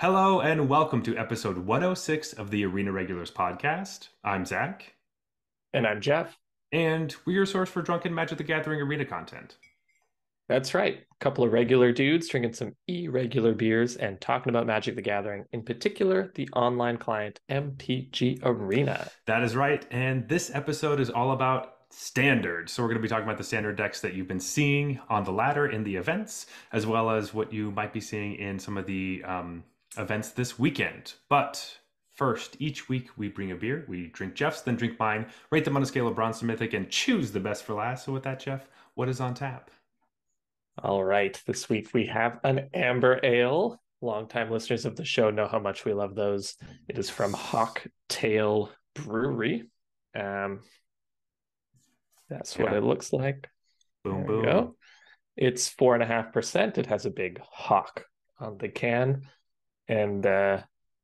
Hello and welcome to episode 106 of the Arena Regulars podcast. I'm Zach, And I'm Jeff. and we're your source for drunken Magic the Gathering arena content. That's right. A couple of regular dudes drinking some irregular beers and talking about Magic the Gathering, in particular, the online client MTG Arena. That is right, and this episode is all about standard. So we're going to be talking about the standard decks that you've been seeing on the ladder in the events, as well as what you might be seeing in some of the events this weekend. But first, each week we bring a beer. We drink Jeff's, then drink mine, rate them on a scale of bronze to mythic, and choose the best for last. So with that, Jeff, what is on tap? All right. This week we have an Amber Ale. Longtime listeners of the show know how much we love those. It is from Hawk Tail Brewery. Um, that's what Yeah, it looks like. boom, There we boom. go. It's 4.5%. It has a big hawk on the can. And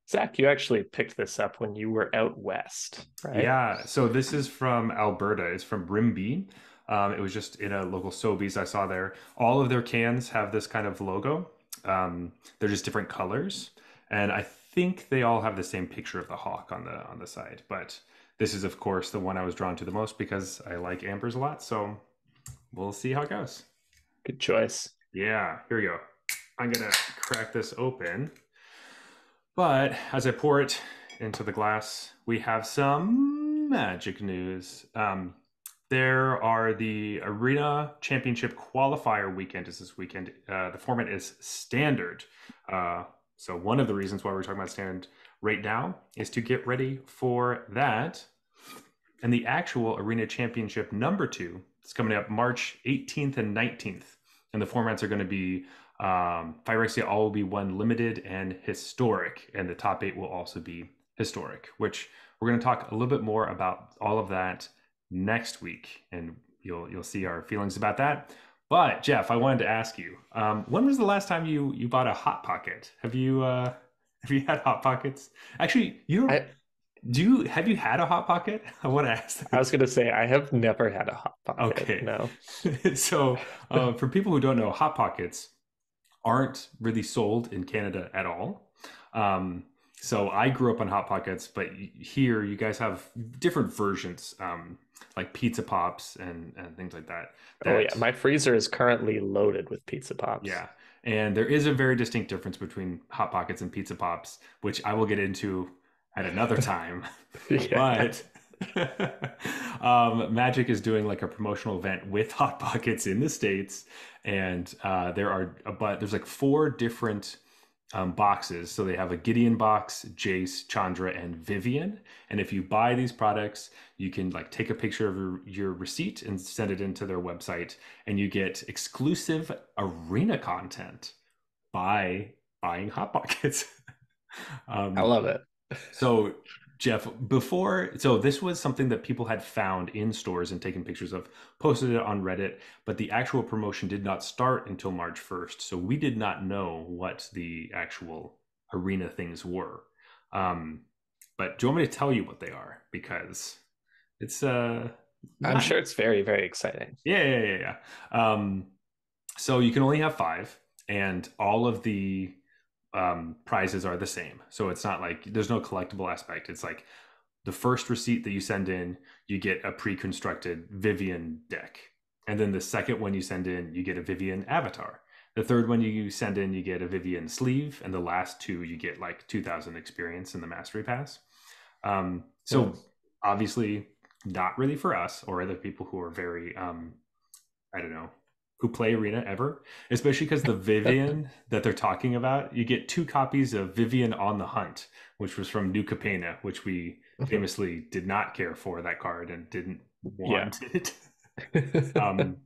Zach, you actually picked this up when you were out west, right? Yeah, so this is from Alberta. It's from Brimby. It was just in a local Sobeys I saw there. All of their cans have this kind of logo. They're just different colors, and I think they all have the same picture of the hawk on the side. But this is, of course, the one I was drawn to the most because I like ambers a lot. So we'll see how it goes. Good choice. Yeah, here we go. I'm gonna crack this open. But as I pour it into the glass, we have some magic news. There are the Arena Championship qualifier weekend is this weekend. The format is standard. So one of the reasons why we're talking about standard right now is to get ready for that. And the actual Arena Championship number 2 is coming up March 18th and 19th. And the formats are going to be Phyrexia all will be one limited and historic, and the top 8 will also be historic, which we're going to talk a little bit more about all of that next week, and you'll see our feelings about that. But Jeff, I wanted to ask you, when was the last time you bought a hot pocket? Have you had hot pockets? Actually, you don't. I Have you had a hot pocket? I want to ask I this. was gonna say I have never had a hot pocket. Okay, No. so for people who don't know, hot pockets aren't really sold in Canada at all. Um, so I grew up on Hot Pockets, but here you guys have different versions, like Pizza Pops and things like that. Oh yeah, That my freezer is currently loaded with pizza pops. yeah, and there is a very distinct difference between Hot Pockets and Pizza Pops, which I will get into at another time. Yeah. But Magic is doing like a promotional event with Hot Pockets in the States, and there's like 4 different boxes. So they have a Gideon box, Jace, Chandra, and Vivian. And if you buy these products, you can like take a picture of your receipt and send it into their website, and you get exclusive arena content by buying Hot Pockets. I um, love it. so, Jeff, so this was something that people had found in stores and taken pictures of, posted it on Reddit, but the actual promotion did not start until March 1st. So we did not know what the actual arena things were. Um, but do you want me to tell you what they are? Because it's I'm not, sure it's very, very exciting. yeah, yeah, yeah, yeah. So you can only have 5, and all of the prizes are the same. So it's not like there's no collectible aspect. It's like the first receipt that you send in, you get a pre-constructed Vivian deck. And then the second one you send in, you get a Vivian avatar. The third one you send in, you get a Vivian sleeve. And the last 2, you get like 2,000 experience in the Mastery Pass. So Nice. obviously not really for us or other people who are very, I don't know, who play Arena ever, especially because the Vivian that they're talking about, you get 2 copies of Vivian on the Hunt, which was from New Capena, which we famously did not care for that card and didn't Yeah. want it. um,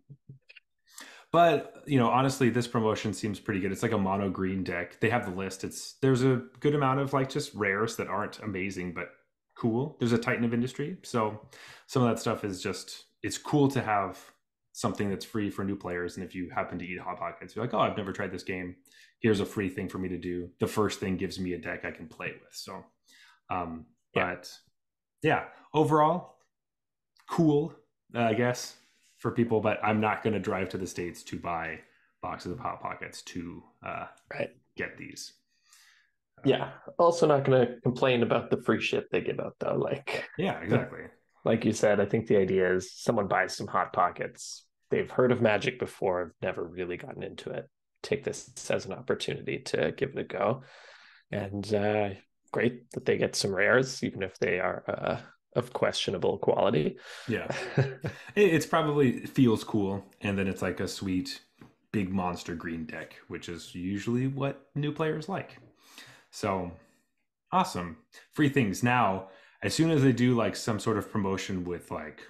but honestly, this promotion seems pretty good. It's like a mono green deck. They have the list. There's a good amount of like just rares that aren't amazing but cool. There's a Titan of Industry, so some of that stuff is just it's cool to have something that's free for new players. And if you happen to eat Hot Pockets, you're like, oh, I've never tried this game. Here's a free thing for me to do. The first thing gives me a deck I can play with. So, Yeah. but yeah, overall, cool, I guess, for people. But I'm not going to drive to the States to buy boxes of Hot Pockets to Right. get these. Yeah. Also not going to complain about the free shit they give out though. Yeah, exactly. Like you said, I think the idea is someone buys some hot pockets. They've heard of Magic before, have never really gotten into it. Take this as an opportunity to give it a go. And great that they get some rares, even if they are of questionable quality. Yeah. It's probably feels cool, and then it's like a sweet big monster green deck, which is usually what new players like. So awesome. Free things. Now, as soon as they do like some sort of promotion with like,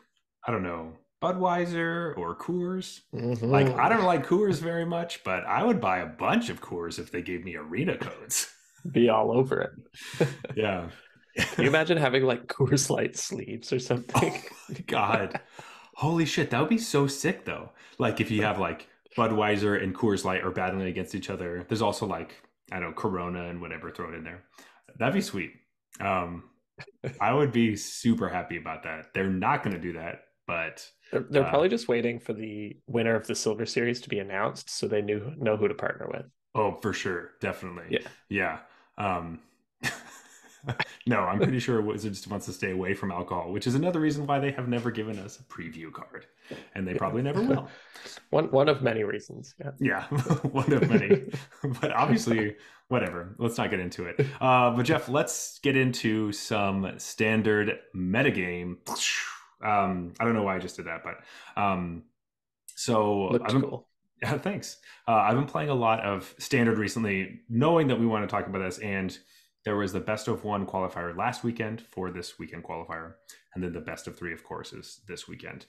I don't know, Budweiser or Coors. Like, I Mm-hmm. don't like Coors very much, but I would buy a bunch of Coors if they gave me arena codes. Be all over it. Yeah. Can you imagine having like Coors Light sleeves or Oh something? my God. Holy shit, that would be so sick though. Like if you have like Budweiser and Coors Light are battling against each other. There's also like, I don't know, Corona and whatever thrown in there. That'd be sweet. Um, I would be super happy about that. They're not going to do that, but They're uh, probably just waiting for the winner of the Silver Series to be announced so they know who to partner with. oh, for sure, definitely, Yeah. yeah. Um, no, I'm pretty sure Wizards wants to stay away from alcohol, which is another reason why they have never given us a preview card, and they probably never Yeah. will. One of many reasons. Yeah. Yeah, one of many, but obviously, whatever. Let's not get into it. But Jeff, let's get into some standard metagame. I don't know why I just did that, but so I've Looked been cool. yeah, thanks. I've been playing a lot of standard recently, knowing that we want to talk about this. And there was the best of one qualifier last weekend for this weekend qualifier, and then the best of three, of course, is this weekend,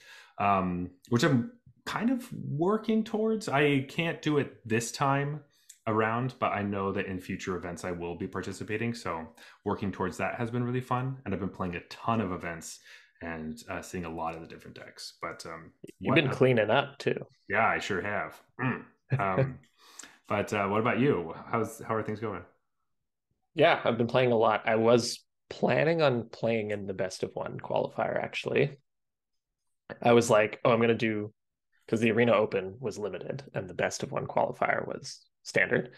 which I'm kind of working towards. I can't do it this time around, but I know that in future events I will be participating. So working towards that has been really fun, and I've been playing a ton of events and seeing a lot of the different decks. But You've what been cleaning up too. yeah, I sure have. Um, but what about you? How are things going? Yeah, I've been playing a lot. I was planning on playing in the best of one qualifier, actually. I was like, oh, I'm going to do, because the Arena Open was limited and the best of one qualifier was standard.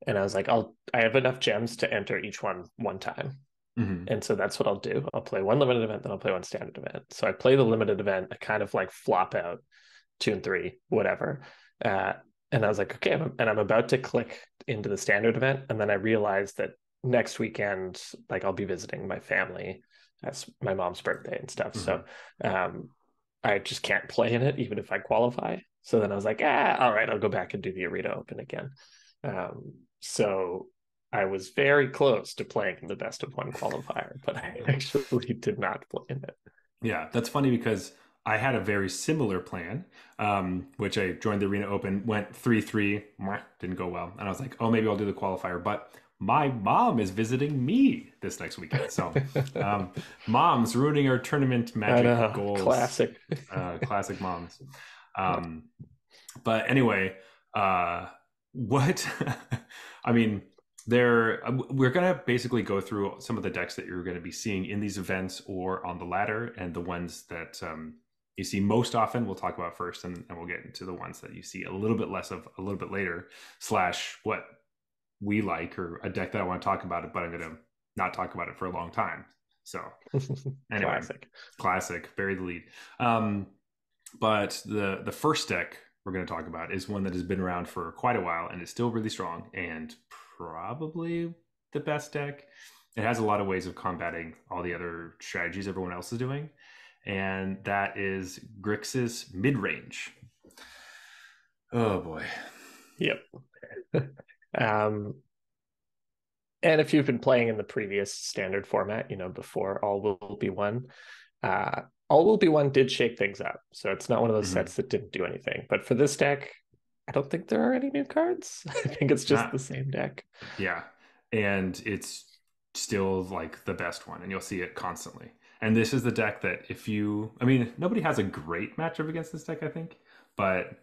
And I was like, I have enough gems to enter each one time. Hmm. And so that's what I'll do. I'll play one limited event, then I'll play one standard event. So I play the limited event. I kind of like flop out 2 and 3, whatever. Uh, and I was like, okay, and I'm about to click into the standard event, and then I realized that next weekend, like I'll be visiting my family. That's my mom's birthday and stuff. So Hmm. um, I just can't play in it, even if I qualify. So then I was like, all right, I'll go back and do the Arena Open again. So I was very close to playing in the best of one qualifier, but I actually did not play in it. Yeah, that's funny because I had a very similar plan, which I joined the Arena Open, went 3-3, didn't go well. And I was like, oh, maybe I'll do the qualifier. But my mom is visiting me this next weekend. So, um, mom's ruining our tournament I magic know, goals. classic. Classic moms. Yeah. Um, but anyway, uh, what I mean, there we're gonna basically go through some of the decks that you're going to be seeing in these events or on the ladder, and the ones that you see most often. We'll talk about first, and we'll get into the ones that you see a little bit less of a little bit later. Slash, what we like or a deck that I want to talk about it, but I'm gonna not talk about it for a long time. So anyway, Classic. classic, bury the lead. Um, but the first deck we're going to talk about is one that has been around for quite a while and is still really strong and probably the best deck. It has a lot of ways of combating all the other strategies everyone else is doing, and that is Grix's mid range. Oh boy. Yep. um, and if you've been playing in the previous standard format, before All Will Be One, All Will Be One did shake things up. So it's not one of those Mm-hmm. sets that didn't do anything. But for this deck, I don't think there are any new cards. I think it's just the Not same deck. yeah, and it's still like the best one, and you'll see it constantly. And this is the deck that if you, I mean, nobody has a great matchup against this deck, I think, but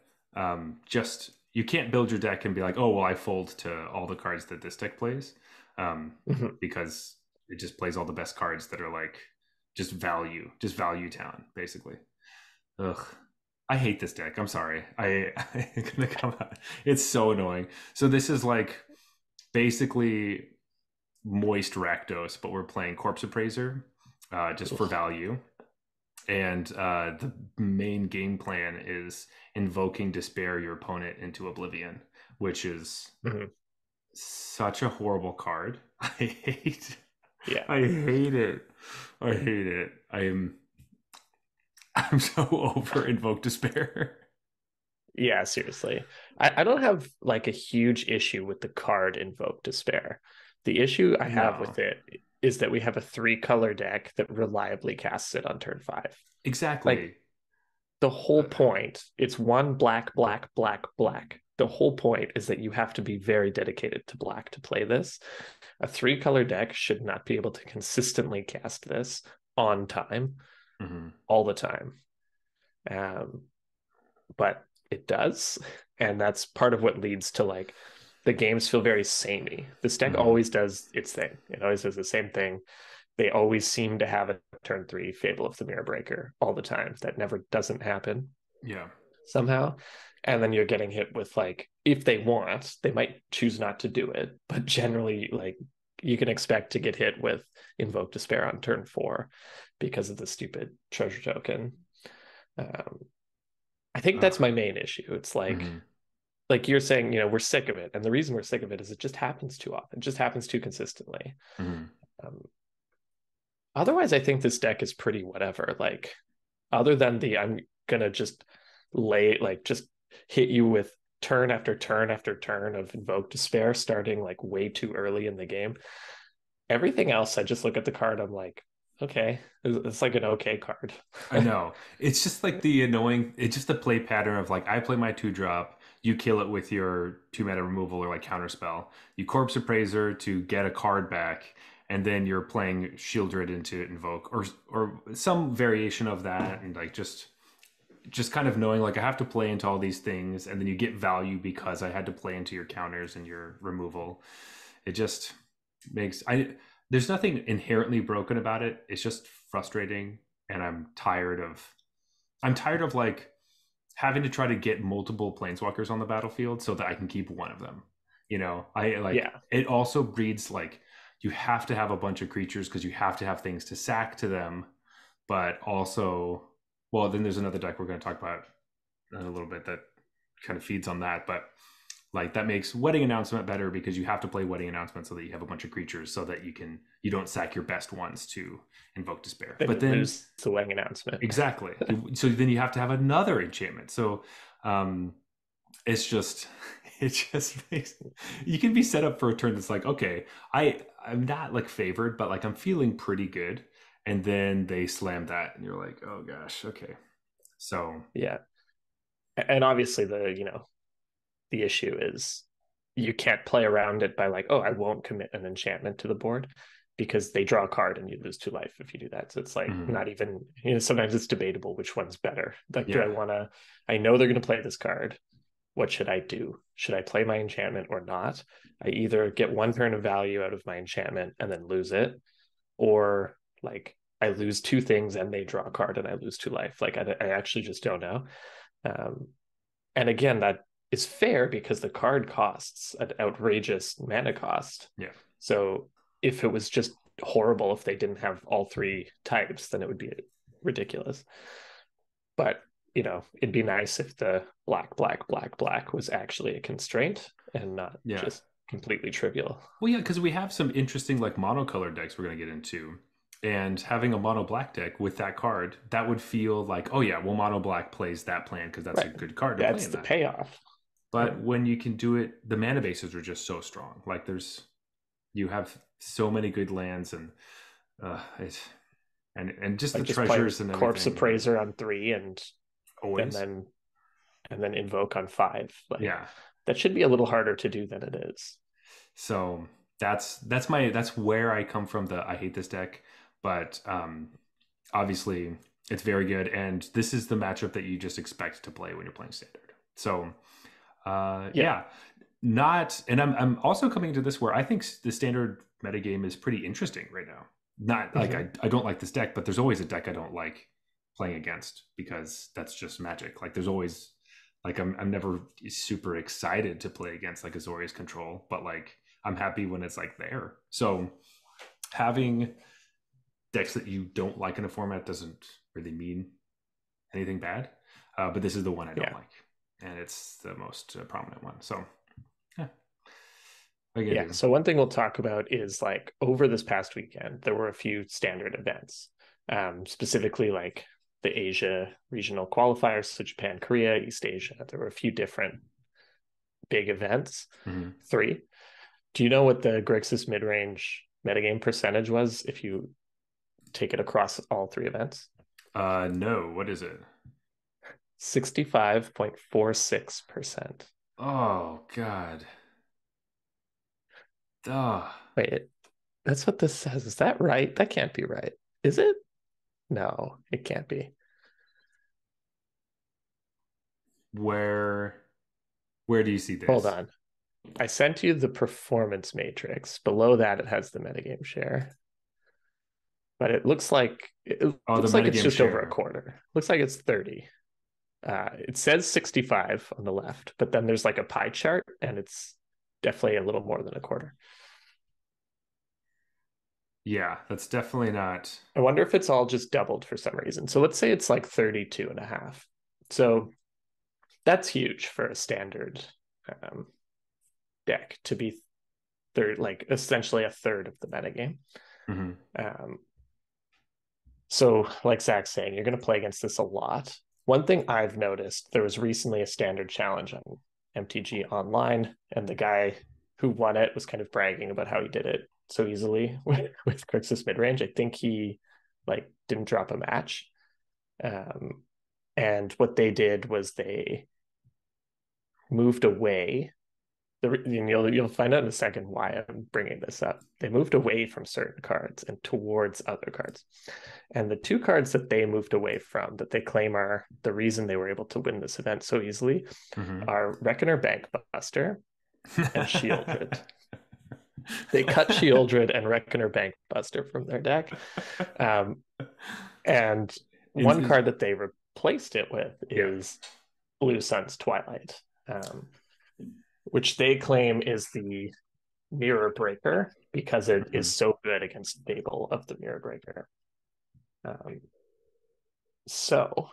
just you can't build your deck and be like, oh well, I fold to all the cards that this deck plays, um, Mhm. because it just plays all the best cards that are like just value town, basically. Ugh. I hate this deck. I'm sorry. I'm gonna come out. It's so annoying. So this is like basically Moist Rakdos, but we're playing Corpse Appraiser just for Ugh. value. And the main game plan is invoking Despair your opponent into Oblivion, which is Mhm. such a horrible card. Yeah. I hate it. I hate it. I'm so over Invoke Despair. Yeah, seriously. I don't have like a huge issue with the card Invoke Despair. The issue I have No. with it is that we have a three-color deck that reliably casts it on turn five. Like Exactly. the whole point, it's one black, black, black, black. The whole point is that you have to be very dedicated to black to play this. A three-color deck should not be able to consistently cast this on time Mm-hmm. all the time. Um, but it does. And that's part of what leads to like the games feel very samey. This deck Mm-hmm. always does its thing. It always does the same thing. They always seem to have a turn three Fable of the Mirror Breaker all the time. That never doesn't happen Yeah. somehow. And then you're getting hit with like, if they want, they might choose not to do it. But generally, like you can expect to get hit with Invoke Despair on turn four because of the stupid treasure token. Um, I think Ugh. that's my main issue. It's Mm-hmm. like you're saying, we're sick of it, and the reason we're sick of it is it just happens too often. It just happens too consistently. Mm-hmm. Um, Otherwise, I think this deck is pretty whatever. Like, other than the I'm gonna just just hit you with turn after turn after turn of Invoke Despair, starting like way too early in the game. Everything else, I just look at the card. I'm like, okay, it's like an okay card. I know. It's just like the annoying, it's just the play pattern of like, I play my 2 drop, you kill it with your 2 mana removal or like counter spell. You Corpse Appraiser to get a card back, and then you're playing Shieldred into Invoke or some variation of that. And like just kind of knowing like I have to play into all these things, and then you get value because I had to play into your counters and your removal. It just makes I there's nothing inherently broken about it. It's just frustrating, and I'm tired of like having to try to get multiple planeswalkers on the battlefield so that I can keep one of them. I like Yeah, it also breeds like you have to have a bunch of creatures because you have to have things to sack to them, but also, well, then there's another deck we're going to talk about in a little bit that kind of feeds on that, but like that makes Wedding Announcement better because you have to play Wedding Announcement so that you have a bunch of creatures so that you don't sack your best ones to Invoke Despair. then But you then lose the wedding announcement. exactly, so then you have to have another enchantment. So um it's just it just makes you can be set up for a turn that's like, okay, I'm not like favored, but like I'm feeling pretty good, and then they slam that and you're like, oh gosh, okay. So Yeah, and obviously the issue is you can't play around it by like, oh, I won't commit an enchantment to the board because they draw a card and you lose 2 life if you do that. So it's like mhm, not even, sometimes it's debatable which one's better. Like, do I yeah, want to, I know they're going to play this card. What should I do? Should I play my enchantment or not? I either get one turn of value out of my enchantment and then lose it, or like I lose two things and they draw a card and I lose 2 life. Like, I actually just don't know. Um, and again, that is fair because the card costs an outrageous mana cost. yeah, So if it was just horrible if they didn't have all three types, then it would be ridiculous. But it'd be nice if the black, black, black, black was actually a constraint and not yeah. just completely trivial. Well, yeah, because we have some interesting like monocolored decks we're going to get into. And having a mono black deck with that card, that would feel like, oh yeah, well, mono black plays that plan because that's a Right. good card to play That's in the that. payoff. But Um, when you can do it, the mana bases are just so strong. Like you have so many good lands, and it and just the like just playing treasures and Corpse everything. And Appraiser on 3 and always, then Invoke on 5. Like yeah. that should be a little harder to do than it is. So that's where I come from. The I hate this deck, but obviously it's very good, and this is the matchup that you just expect to play when you're playing standard. So Yeah. yeah, not, and I'm also coming to this where I think the standard metagame is pretty interesting right now. Not like Mm-hmm. I don't like this deck, but there's always a deck I don't like playing against because that's just Magic. Like there's always like I'm never super excited to play against like Azorius Control, but like I'm happy when it's like there. So having decks that you don't like in a format doesn't really mean anything bad. But this is the one I don't Yeah. like, and it's the most prominent one. So yeah, I get Yeah. it. So one thing we'll talk about is like over this past weekend, there were a few standard events, specifically like the Asia regional qualifiers, so Japan, Korea, East Asia. There were a few different big events. Mm-hmm. 3. Do you know what the Grixis mid-range metagame percentage was if you take it across all 3 events? No, what is it? 65.46%. Oh God. Duh. Wait, that's what this says. Is that right? That can't be right. Is it? No, it can't be. Where where do you see Hold this? on. I sent you the performance matrix. Below that, it has the metagame share. But it Oh, the looks like it's metagame just over a share. quarter. Looks like it's 30. It says 65 on the left, but then there's like a pie chart, and it's definitely a little more than a quarter. Yeah, that's definitely not. I wonder if it's all just doubled for some reason. So let's say it's like 32 and a half. So that's huge for a standard um, deck to be like essentially a third of the metagame. Mm-hmm. Um, so, like Zach's saying, you're going to play against this a lot. One thing I've noticed, there was recently a standard challenge on MTG Online, and the guy who won it was kind of bragging about how he did it so easily with Crixus midrange. I think he like didn't drop a match. Um, and what they did was they moved away. And you'll find out in a second why I'm bringing this up. They moved away from certain cards and towards other cards. And the 2 cards that they moved away from that they claim are the reason they were able to win this event so easily Mm-hmm. are Reckoner Bankbuster and Shieldred. They cut Shieldred and Reckoner Bankbuster from their deck. Um, and one In, card that they replaced it with yeah. is Blue Sun's Twilight, which they claim is the Mirror Breaker because it Mm-hmm. is so good against Fable of the Mirror Breaker. Um, so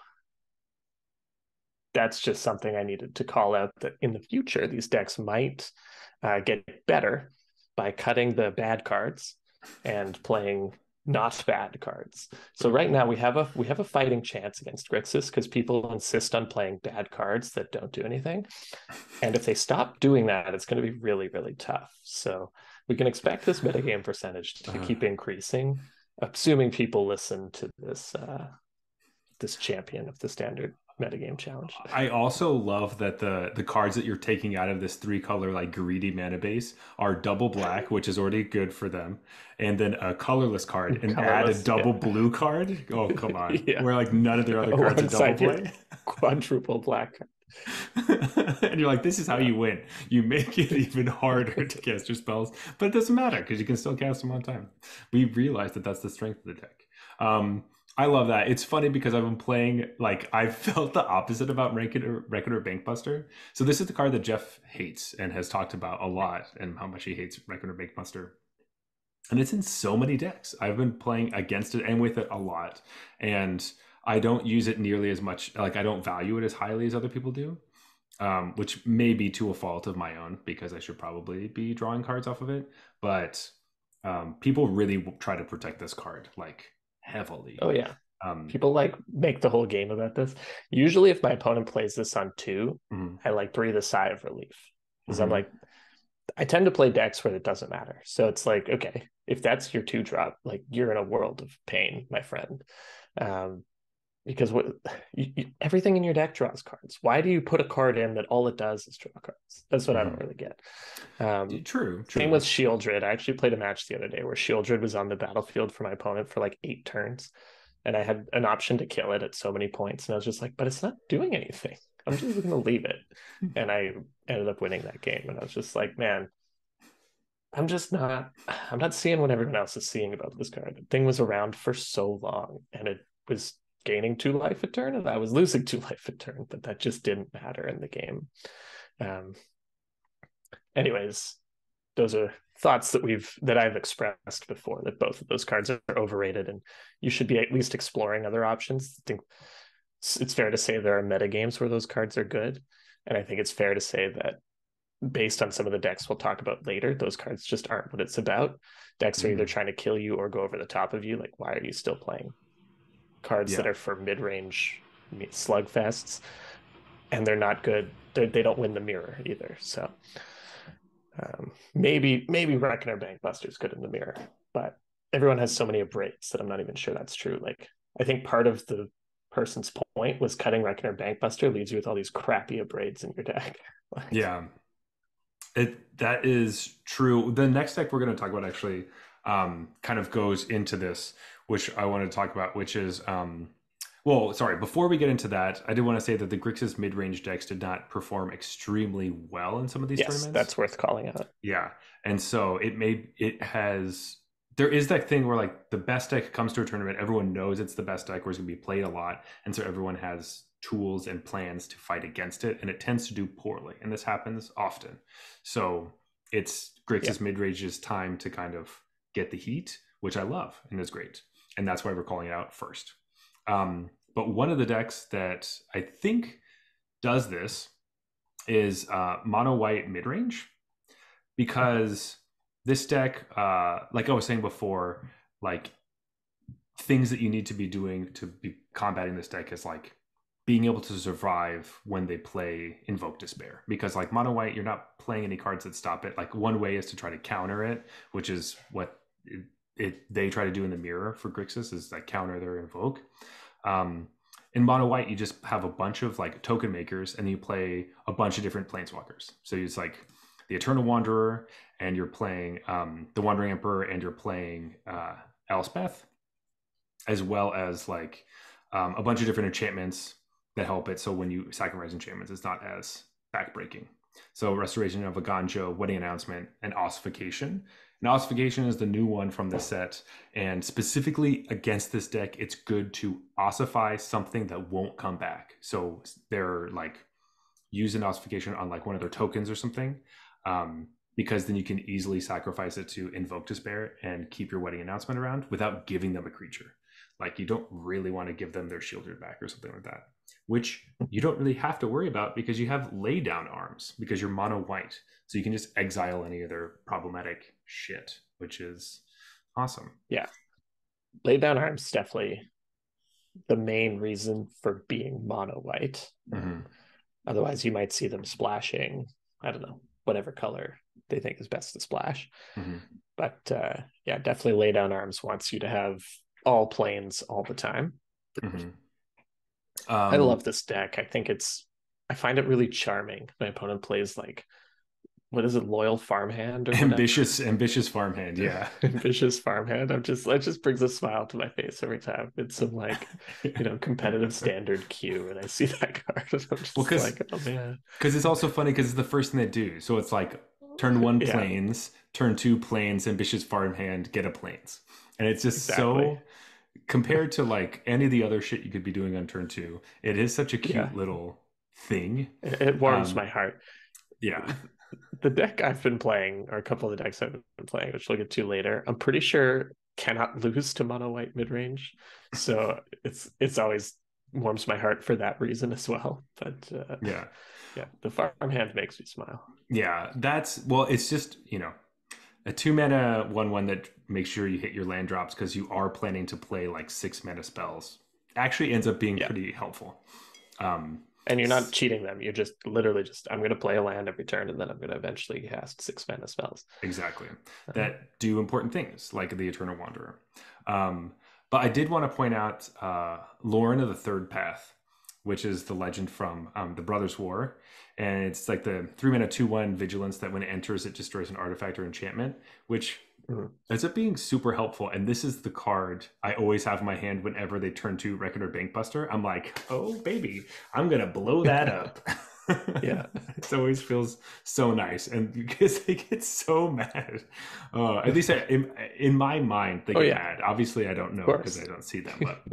that's just something I needed to call out, that in the future these decks might get better by cutting the bad cards and playing not bad cards. So right now we have a fighting chance against Grixis because people insist on playing bad cards that don't do anything. And if they stop doing that, it's going to be really, really tough. So we can expect this metagame percentage to Uh, keep increasing, assuming people listen to this champion of the standard metagame challenge. I also love that the cards that you're taking out of this 3 color like greedy mana base are double black, which is already good for them, and then a colorless card, and add a Colorless, double yeah. blue card. Oh come on, Yeah. where like none of their other cards are double Alongside your play. quadruple black. And you're like, this is how Yeah. you win. You make it even harder to cast your spells, but it doesn't matter because you can still cast them on time. We realized that that's the strength of the deck. Um, I love that. It's funny because I've been playing like I've felt the opposite about Reckoner Bankbuster. So this is the card that Jeff hates and has talked about a lot, and how much he hates Reckoner Bankbuster. And it's in so many decks. I've been playing against it and with it a lot, and I don't use it nearly as much. Like I don't value it as highly as other people do, which may be to a fault of my own because I should probably be drawing cards off of it. But people really try to protect this card like heavily. Oh yeah. Um, People like make the whole game about this. Usually if my opponent plays this on 2, mhm, I like breathe a sigh of relief. Because I'm mhm. like, I tend to play decks where it doesn't matter. So it's like, okay, if that's your 2 drop, like you're in a world of pain, my friend. Um, because everything in your deck draws cards. Why do you put a card in that all it does is draw cards? That's what I don't Mhm. really get. True, Same with true. Shieldred. I actually played a match the other day where Shieldred was on the battlefield for my opponent for like 8 turns, and I had an option to kill it at so many points, and I was just like, but it's not doing anything. I'm just going to leave it, and I ended up winning that game. And I was just like, man, I'm not seeing what everyone else is seeing about this card. The thing was around for so long, and it was gaining 2 life a turn, and I was losing 2 life a turn, but that just didn't matter in the game. Um, anyways, those are thoughts that I've expressed before, that both of those cards are overrated and you should be at least exploring other options. I think it's fair to say there are metagames where those cards are good. And I think it's fair to say that based on some of the decks we'll talk about later, those cards just aren't what it's about. Decks are either trying to kill you or go over the top of you. Like, why are you still playing cards that are for mid-range slugfests? And they're not good. They don't win the mirror either. So maybe Reckoner Bankbuster's good in the mirror, but everyone has so many abrades that I'm not even sure that's true. Like, I think part of the person's point was cutting Reckoner Bankbuster leaves you with all these crappy abrades in your deck. Like, Yeah, that is true. The next deck we're going to talk about actually kind of goes into this, which I want to talk about, which is well, sorry, before we get into that, I did want to say that the Grixis mid-range decks did not perform extremely well in some of these tournaments. That's worth calling out. Yeah. And so there is that thing where like the best deck comes to a tournament, everyone knows it's the best deck, where it's going to be played a lot. And so everyone has tools and plans to fight against it. And it tends to do poorly. And this happens often. So it's Grixis mid-range's time to kind of get the heat, which I love and is great. And that's why we're calling it out first. But one of the decks that I think does this is mono white mid-range, because this deck, like I was saying before, like things that you need to be doing to be combating this deck is like being able to survive when they play Invoke Despair, because like mono white, you're not playing any cards that stop it. Like one way is to try to counter it, which is what they try to do in the mirror for Grixis, is like counter their Invoke. In mono white, you just have a bunch of like token makers, and you play a bunch of different planeswalkers. So it's like the Eternal Wanderer, and you're playing the Wandering Emperor, and you're playing Elspeth, as well as like a bunch of different enchantments that help it. So when you sacrifice enchantments, it's not as backbreaking. So Restoration of Aganjo, Wedding Announcement, and Ossification. And Ossification is the new one from this set. And specifically against this deck, it's good to ossify something that won't come back. So they're like use an Ossification on like one of their tokens or something, because then you can easily sacrifice it to Invoke Despair and keep your Wedding Announcement around without giving them a creature. Like you don't really want to give them their Shielded back or something like that, which you don't really have to worry about because you have Laydown Arms, because you're mono white. So you can just exile any of their problematic shit, which is awesome. Yeah. Laydown Arms definitely the main reason for being mono white. Otherwise, you might see them splashing, I don't know, whatever color they think is best to splash. But yeah, definitely Laydown Arms wants you to have all planes all the time. I love this deck. I find it really charming. My opponent plays like, what is it, Loyal Farmhand or ambitious Farmhand, yeah. Ambitious Farmhand. It just brings a smile to my face every time. It's some like, competitive standard queue, and I see that card. I'm just like, oh man. Because it's also funny because it's the first thing they do. So it's like turn 1 planes, turn 2 planes, Ambitious Farmhand, get a planes. And it's just so, compared to like any of the other shit you could be doing on turn 2, it is such a cute little thing. It warms my heart. Yeah. The deck I've been playing, or a couple of the decks I've been playing, which we'll get to later, I'm pretty sure cannot lose to mono white midrange. So it's always warms my heart for that reason as well. But yeah, the Farmhand makes me smile. Yeah, it's just, a 2-mana 1/1 that makes sure you hit your land drops because you are planning to play like 6-mana spells actually ends up being pretty helpful. And you're not cheating them. You're just literally I'm going to play a land every turn, and then I'm going to eventually cast 6-mana spells. Exactly. That do important things, like the Eternal Wanderer. But I did want to point out Lauren of the Third Path, which is the legend from the Brothers' War. And it's like the 3-mana 2/1 Vigilance that when it enters, it destroys an artifact or enchantment, which ends up being super helpful. And this is the card I always have in my hand whenever they turn to Reckoner Bankbuster. I'm like, oh, baby, I'm going to blow that up. Yeah. It always feels so nice. And because they get so mad. At least in my mind, they get mad. Obviously, I don't know because I don't see them. But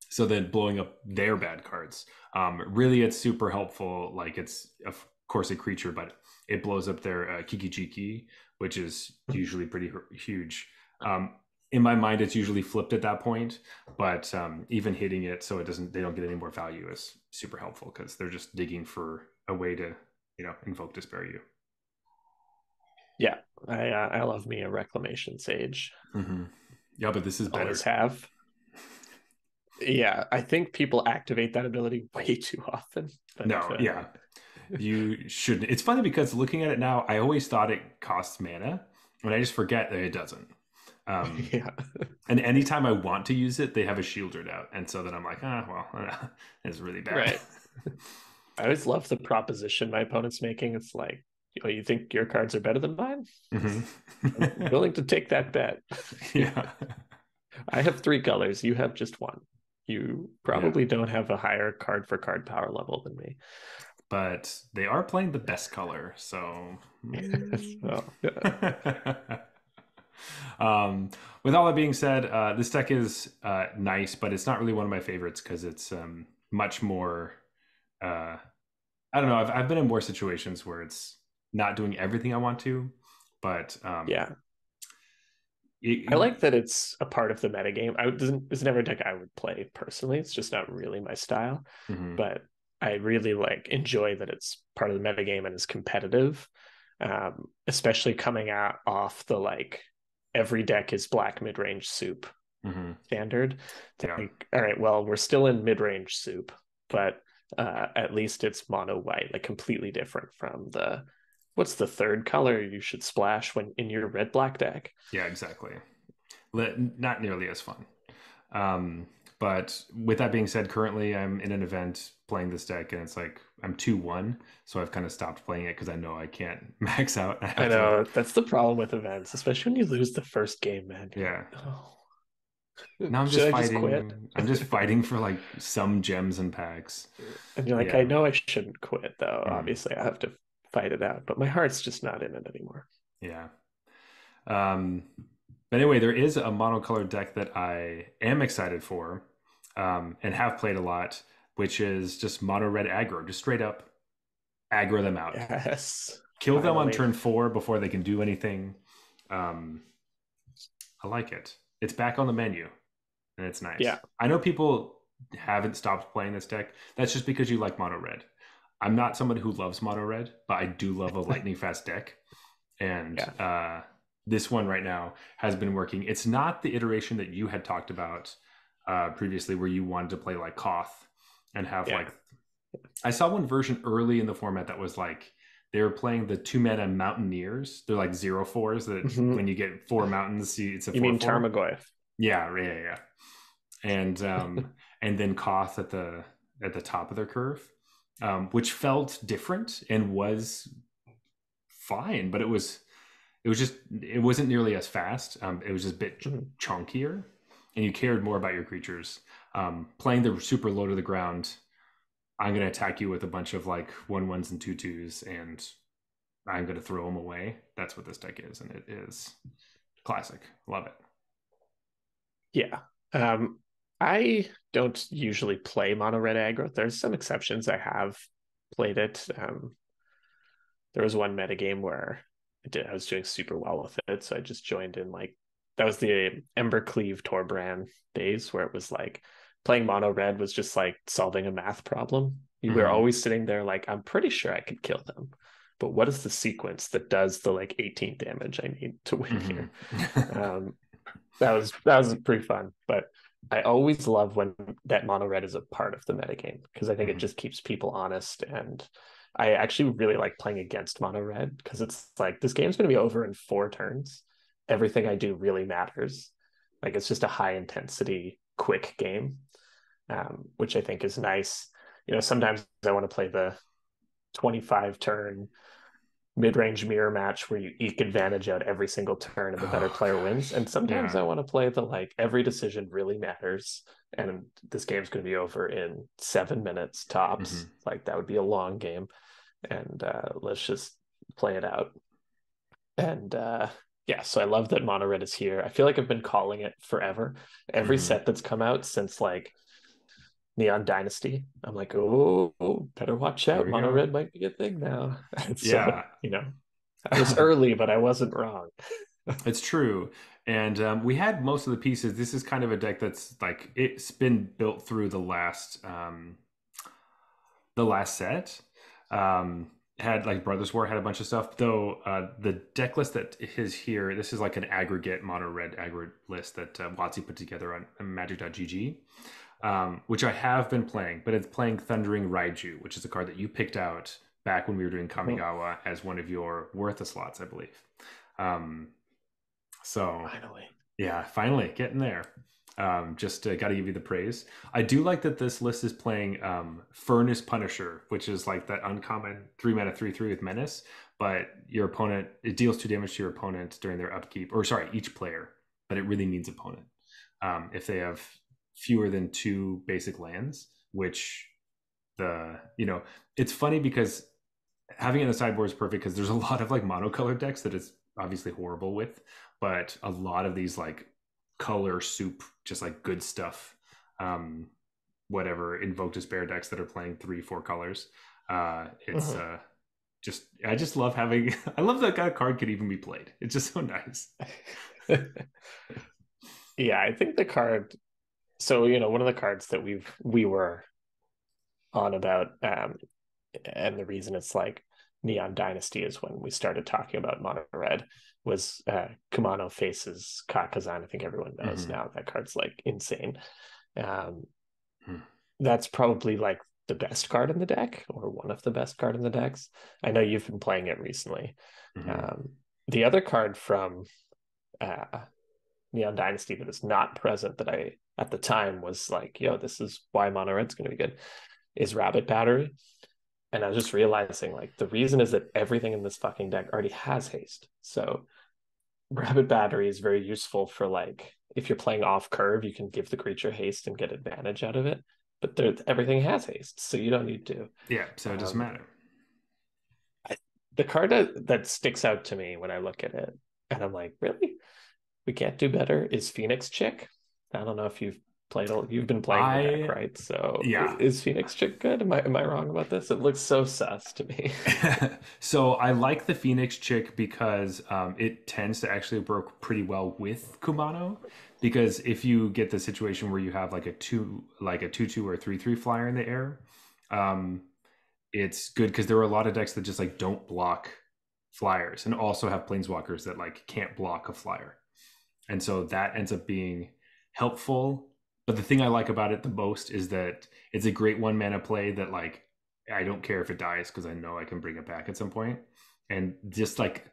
so then blowing up their bad cards. Really, it's super helpful. Like it's, of course, a creature, but it blows up their Kiki Jiki, which is usually pretty huge. Um, in my mind, it's usually flipped at that point, but even hitting it so they don't get any more value is super helpful because they're just digging for a way to, invoke Despair you. Yeah, I love me a Reclamation Sage. Mm-hmm. Yeah, but this is better. Always have. Yeah, I think people activate that ability way too often. But No, yeah, you shouldn't. It's funny because looking at it now, I always thought it costs mana, and I just forget that it doesn't. Um, yeah, and anytime I want to use it, they have a shielder out, and so then I'm like, it's really bad. right. I always love the proposition my opponent's making. It's like, you think your cards are better than mine? Mm-hmm. I'm willing to take that bet. Yeah, I have 3 colors. You have just one. You yeah, probably don't have a higher card for card power level than me. but they are playing the best color, so. so, With all that being said, this deck is nice, but it's not really one of my favorites because it's much more. Uh, I don't know. I've been in more situations where it's not doing everything I want to, but yeah. I it, like that it's a part of the metagame. It's never a deck I would play personally. It's just not really my style. mhm, But I really enjoy that it's part of the metagame and is competitive. Especially coming out off the every deck is black mid-range soup mhm, standard. yeah, Think, all right, well, we're still in mid-range soup, but at least it's mono white, like completely different from the what's the third color you should splash when in your red black deck? yeah, exactly. Not nearly as fun. Um, but with that being said, currently I'm in an event playing this deck, and it's like I'm 2-1, so I've kind of stopped playing it because I know I can't max out. I I have to, know that's the problem with events, especially when you lose the first game, man. You're yeah. like, oh, Now I'm should just I just quit? fighting. I'm just fighting for like some gems and packs. And you're like, I Yeah. know I shouldn't quit, though. Mm, Obviously, I have to fight it out, but my heart's just not in it anymore. yeah. Um, but anyway, there is a monocolored deck that I am excited for, and have played a lot, which is just mono red aggro, just straight up aggro them out, Yes, kill them on finally. turn 4 before they can do anything. Um, I like it. It's back on the menu, and it's nice. Yeah, I know people haven't stopped playing this deck. That's just because you like mono red. I'm not someone who loves mono red, but I do love a lightning fast deck, and yeah, this one right now has been working. It's not the iteration that you had talked about previously, where you wanted to play like Koth and have yeah. like. I saw one version early in the format that was like they were playing the 2 mana Mountaineers. They're like 0/4s that Mm-hmm. when you get 4 mountains, it's a You 4 mean 4. Tarmogoyf? Yeah, yeah, yeah. And then Koth at the top of their curve, which felt different and was fine, but it wasn't nearly as fast. It was just a bit Mhm. chunkier, and you cared more about your creatures. Playing the super low to the ground, I'm going to attack you with a bunch of like 1/1s and 2/2s, and I'm going to throw them away. That's what this deck is, and it is classic. Love it. Yeah. I don't usually play mono red aggro. There's some exceptions. I have played it. There was one metagame where I was doing super well with it, so I just joined in that was the Embercleave Torbran days where it was like playing mono red was just like solving a math problem. We were Mm-hmm. always sitting there like, I'm pretty sure I could kill them, but what is the sequence that does the 18 damage I need to win here? Mm-hmm. Um, that was pretty fun, but I always love when that mono red is a part of the metagame because I think it Mm-hmm. just keeps people honest. And I actually really like playing against mono red because it's like this game's going to be over in 4 turns. Everything I do really matters. Like it's just a high intensity, quick game, which I think is nice. Sometimes I want to play the 25 turn mid-range mirror match where you eke advantage out every single turn and the better Oh player wins. gosh. And sometimes Yeah. I want to play the every decision really matters and this game's going to be over in 7 minutes tops. Mm-hmm. Like that would be a long game, and let's just play it out. And yeah, so I love that mono red is here. I feel like I've been calling it forever. Every Mm-hmm. set that's come out since Neon Dynasty. I'm like, oh, better watch Here out. we Mono go. red might be a thing now. And so, Yeah. I was early, but I wasn't wrong. It's true. And we had most of the pieces. This is kind of a deck that's like it's been built through the last set. Had like Brothers War had a bunch of stuff. Though the deck list that is here, this is like an aggregate mono red aggregate list that WotC put together on Magic.gg, which I have been playing, but it's playing Thundering Raiju, which is a card that you picked out back when we were doing Kamigawa as one of your Wortha slots, I believe. Um, so Finally. yeah, finally getting there. Just got to give you the praise. I do like that this list is playing Furnace Punisher, which is like that uncommon 3 mana 3/3 with Menace. But your opponent, it deals 2 damage to your opponent during their upkeep, or sorry, each player. But it really means opponent. If they have fewer than 2 basic lands, which it's funny because having it in the sideboard is perfect because there's a lot of like monocolored decks that it's obviously horrible with, but a lot of these like color soup, just like good stuff, whatever invoke despair decks that are playing 3 4 colors. It's Mhm. just I just love having I love that kind of card could even be played. It's just so nice. Yeah, I think the card. So, one of the cards that we were on about, and the reason it's like Neon Dynasty is when we started talking about Mono Red was Kumano faces Kakazan. I think everyone knows Mm-hmm. now that card's like insane. Um, Hmm. that's probably like the best card in the deck, or one of the best card in the decks. I know you've been playing it recently. Mm-hmm. Um, the other card from uh, Neon Dynasty that is not present that I at the time was like, yo, this is why Mono Red's going to be good, is Rabbit Battery. And I was just realizing like the reason is that everything in this fucking deck already has haste. So Rabbit Battery is very useful for like if you're playing off curve, you can give the creature haste and get advantage out of it. But everything has haste, so you don't need to. Yeah, so it doesn't Um, matter. the card that sticks out to me when I look at it, and I'm like, really, we can't do better, is Phoenix Chick. I don't know if you've been playing the deck, I right? So Yeah. is Phoenix Chick good? Am I wrong about this? It looks so sus to me. So I like the Phoenix chick because it tends to actually work pretty well with Kumano. Because if you get the situation where you have like a 2/2 or 3/3 flyer in the air, um, it's good because there are a lot of decks that just like don't block flyers and also have planeswalkers that like can't block a flyer. And so that ends up being helpful. But the thing I like about it the most is that it's a great 1 mana play that like I don't care if it dies because I know I can bring it back at some point. And just like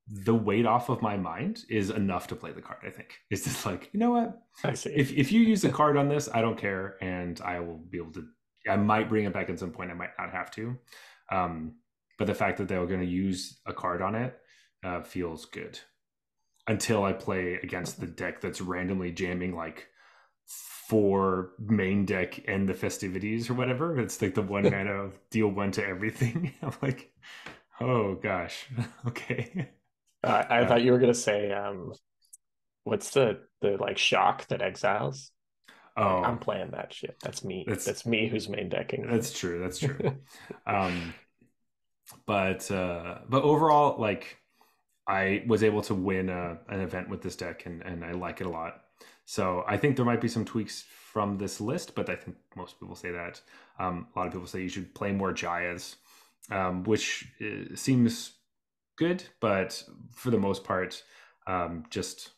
the weight off of my mind is enough to play the card, I think. It's just like, you know what? I see. If you use a card on this, I don't care. And I will be able to I might bring it back at some point. I might not have to. Um, but the fact that they were going to use a card on it feels good until I play against the deck that's randomly jamming like 4 main deck and the festivities or whatever. It's like the 1 mana deal 1 to everything. I'm like, oh gosh, okay. I Uh, thought you were gonna say, what's the like shock that exiles? Like I'm oh, playing that shit. That's me. that's That's me who's main decking that's true. That's true. that. Um, but overall, like I was able to win an event with this deck, and I like it a lot. So I think there might be some tweaks from this list, but I think most people say that. A lot of people say you should play more Jayas, which seems good, but for the most part, just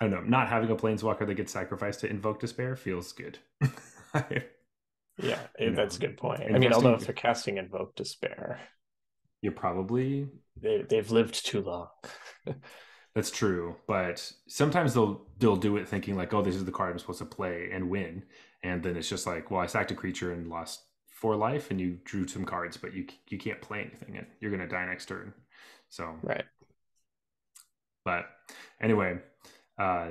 I don't know. Not having a planeswalker that gets sacrificed to invoke despair feels good. Yeah, you know, that's a good point. I mean, although if investing. they're casting Invoke Despair, You're probably they've lived too long. That's true, but sometimes they'll do it thinking like, oh, this is the card I'm supposed to play and win, and then it's just like, well, I sacked a creature and lost 4 life, and you drew some cards, but you can't play anything, and you're gonna die next turn. So, Right. but anyway, uh,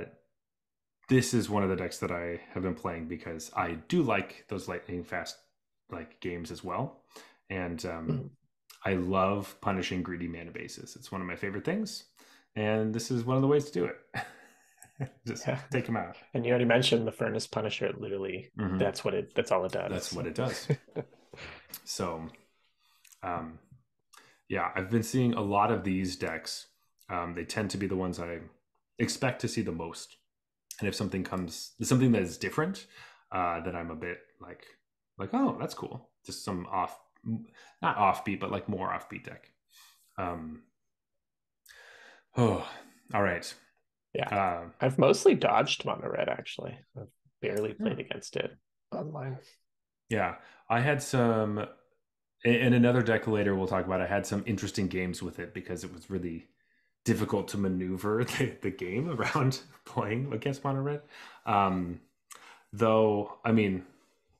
this is one of the decks that I have been playing because I do like those lightning fast like games as well, and Mhm. I love punishing greedy mana bases. It's one of my favorite things, and this is one of the ways to do it. Just Yeah. take him out. And you already mentioned the Furnace Punisher. Literally, Hmm. that's all it That's does. what it does. So, um, yeah, I've been seeing a lot of these decks. They tend to be the ones I expect to see the most. And if something that is different, then I'm a bit oh, that's cool. Just some not offbeat, but like more offbeat deck. Um, oh, all right. Yeah. Uh, I've mostly dodged mono red actually. I've barely yeah, played against it online. yeah. I had some in another deck later. We'll talk about. I had some interesting games with it because it was really difficult to maneuver the game around playing against mono red. Um, though, I mean,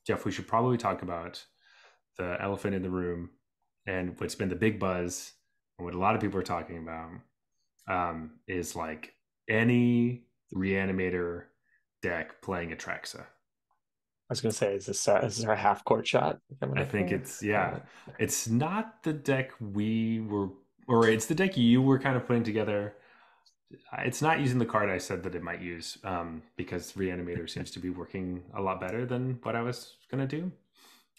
Jeff, we should probably talk about the elephant in the room and what's been the big buzz and what a lot of people are talking about is like any reanimator deck playing Atraxa. I was gonna say, is this our half court shot coming I up think here? it's not the deck we were, or it's the deck you were kind of putting together. It's not using the card I said that it might use because Reanimator seems to be working a lot better than what I was going to do.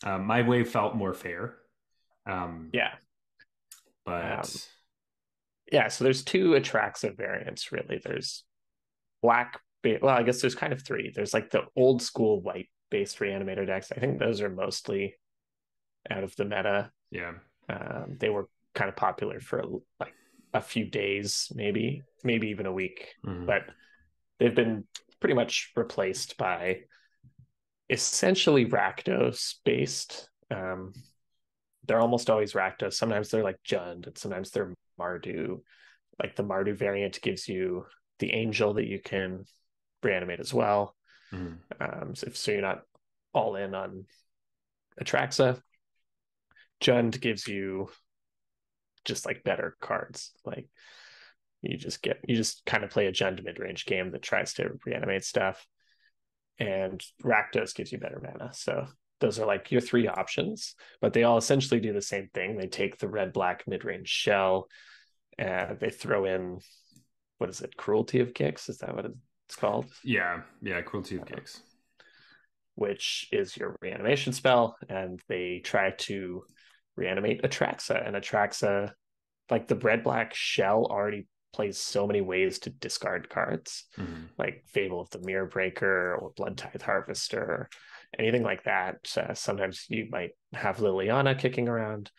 My wave felt more fair. Um, Yeah. Um, but yeah, so there's two Atraxa variants really. There's black well, I guess there's kind of three. There's like the old school white based reanimator decks. I think those are mostly out of the meta. yeah. They were kind of popular for like a few days, maybe even a week, Hmm. but they've been pretty much replaced by essentially Rakdos based. They're almost always Rakdos. Sometimes they're like Jund, and sometimes they're Mardu. Like the Mardu variant gives you the angel that you can reanimate as well. Hmm. So you're not all in on Atraxa. Jund gives you just like better cards. Like you just kind of play a Jund mid range game that tries to reanimate stuff, and Rakdos gives you better mana. So those are like your three options, but they all essentially do the same thing. They take the red black mid range shell and they throw in what is it, Cruelty of Kicks? Is that what it's called? Yeah. Yeah. Cruelty of Uh, Kicks. which is your reanimation spell, and they try to reanimate Atraxa. And Atraxa, like the red black shell, already plays so many ways to discard cards, Hmm. like Fable of the Mirror Breaker or Blood Tithe Harvester, anything like that. Sometimes you might have Liliana kicking around.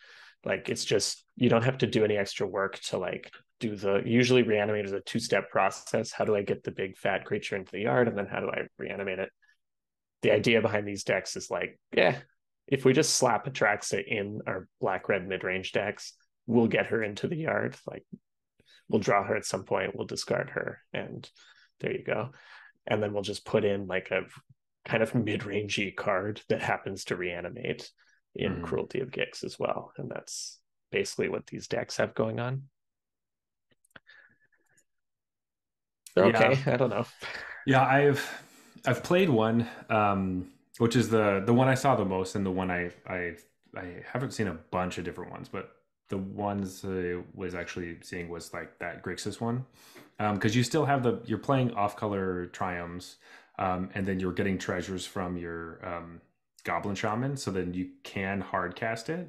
Like it's just you don't have to do any extra work to like do the usually reanimate is a two-step process. How do I get the big fat creature into the yard, and then how do I reanimate it? The idea behind these decks is like, yeah, if we just slap Atraxa in our black red mid range decks, we'll get her into the yard. Like we'll draw her at some point, we'll discard her, and there you go. And then we'll just put in like a kind of mid rangey card that happens to reanimate in Hmm. Cruelty of Gix as well. And that's basically what these decks have going on. They're Yeah. okay. I don't know. Yeah. I've played one, which is the one I saw the most, and the one I haven't seen a bunch of different ones, but the ones I was actually seeing was like that Grixis one, because you still have you're playing off color triomes, and then you're getting treasures from your Goblin Shaman, so then you can hard cast it,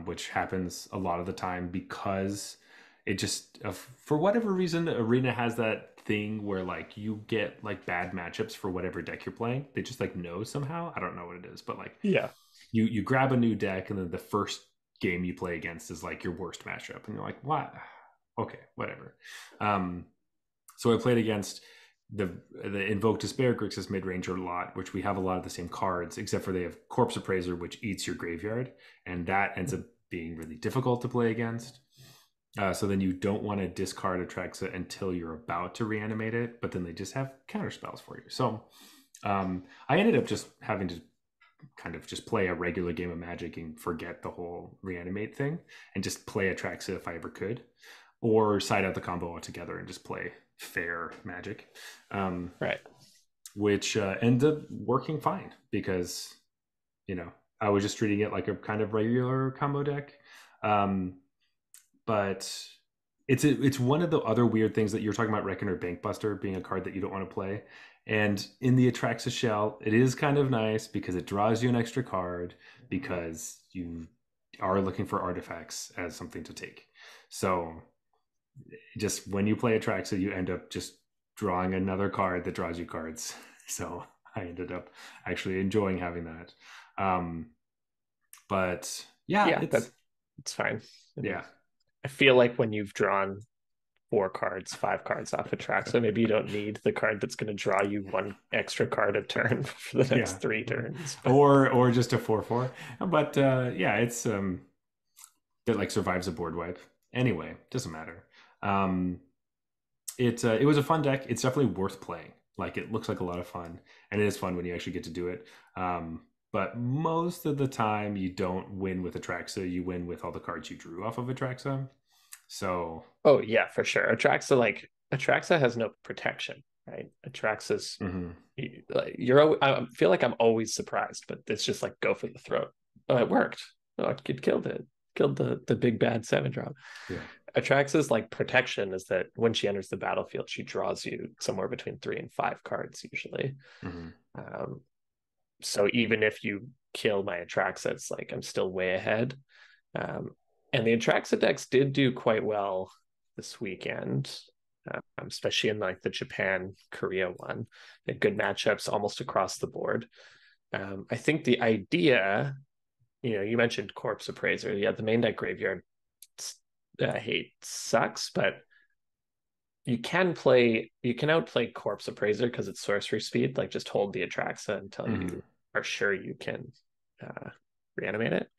which happens a lot of the time because it just for whatever reason Arena has that thing where like you get like bad matchups for whatever deck you're playing. They just like know somehow. I don't know what it is, but like Yeah. you grab a new deck and then the first game you play against is like your worst matchup, and you're like, what? Okay, whatever. Um, so I played against the Invoke Despair Grixis mid ranger a lot, which we have a lot of the same cards, except for they have Corpse Appraiser, which eats your graveyard, and that ends up being really difficult to play against. So then you don't want to discard Atraxa until you're about to reanimate it, but then they just have counter spells for you. So I ended up just having to kind of just play a regular game of Magic and forget the whole reanimate thing and just play Atraxa if I ever could, or side out the combo altogether and just play fair Magic, um, Right. which ended up working fine because I was just treating it like a kind of regular combo deck. Um, but it's one of the other weird things that you're talking about, Reckoner Bankbuster being a card that you don't want to play. And in the Atraxa shell, it is kind of nice because it draws you an extra card because you are looking for artifacts as something to take. So just when you play Atraxa, you end up just drawing another card that draws you cards. So I ended up actually enjoying having that. But yeah, Yeah, it's fine. I mean, yeah, I feel like when you've drawn 4 cards, 5 cards off a track, so maybe you don't need the card that's going to draw you one extra card a turn for the yeah, next 3 turns. But or just a 4/4. But yeah, it's that like survives a board wipe. Anyway, doesn't matter. Um, it was a fun deck. It's definitely worth playing. Like it looks like a lot of fun, and it is fun when you actually get to do it. But most of the time, you don't win with Atraxa. You win with all the cards you drew off of Atraxa. So, oh yeah, for sure. Atraxa has no protection, right? Atraxa's mhm. I feel like I'm always surprised, but it's just like go for the throat. Oh, it worked. Oh, it killed it. Killed the big bad 7 drop. Yeah. Atraxa's like protection is that when she enters the battlefield, she draws you somewhere between 3 and 5 cards usually. Mhm. Um, so even if you kill my Atraxa, it's like I'm still way ahead. Um, and the Atraxa decks did do quite well this weekend, especially in like the Japan Korea one. They had good matchups almost across the board. I think the idea, you mentioned Corpse Appraiser. Yeah, the main deck graveyard hate sucks, but you can outplay Corpse Appraiser because it's sorcery speed. Like just hold the Atraxa until Mhm. you are sure you can reanimate it.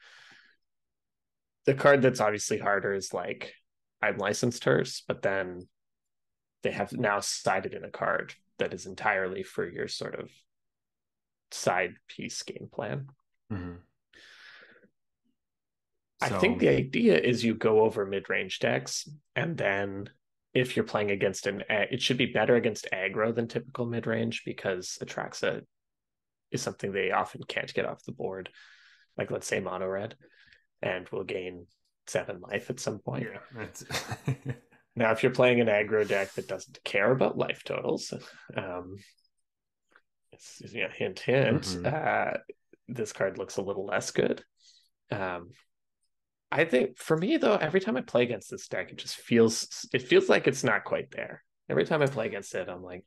The card that's obviously harder is like I'm licensed Hearse, but then they have now sided in a card that is entirely for your sort of side piece game plan. Mhm. I think So, the idea is you go over mid-range decks, and then if you're playing against it should be better against aggro than typical mid-range because Atraxa is something they often can't get off the board. Like let's say mono red, and will gain 7 life at some point. yeah, that's Now, if you're playing an aggro deck that doesn't care about life totals, um, hint, hint, mhm. this card looks a little less good. Um, I think for me though, every time I play against this deck, it feels like it's not quite there. Every time I play against it, I'm like,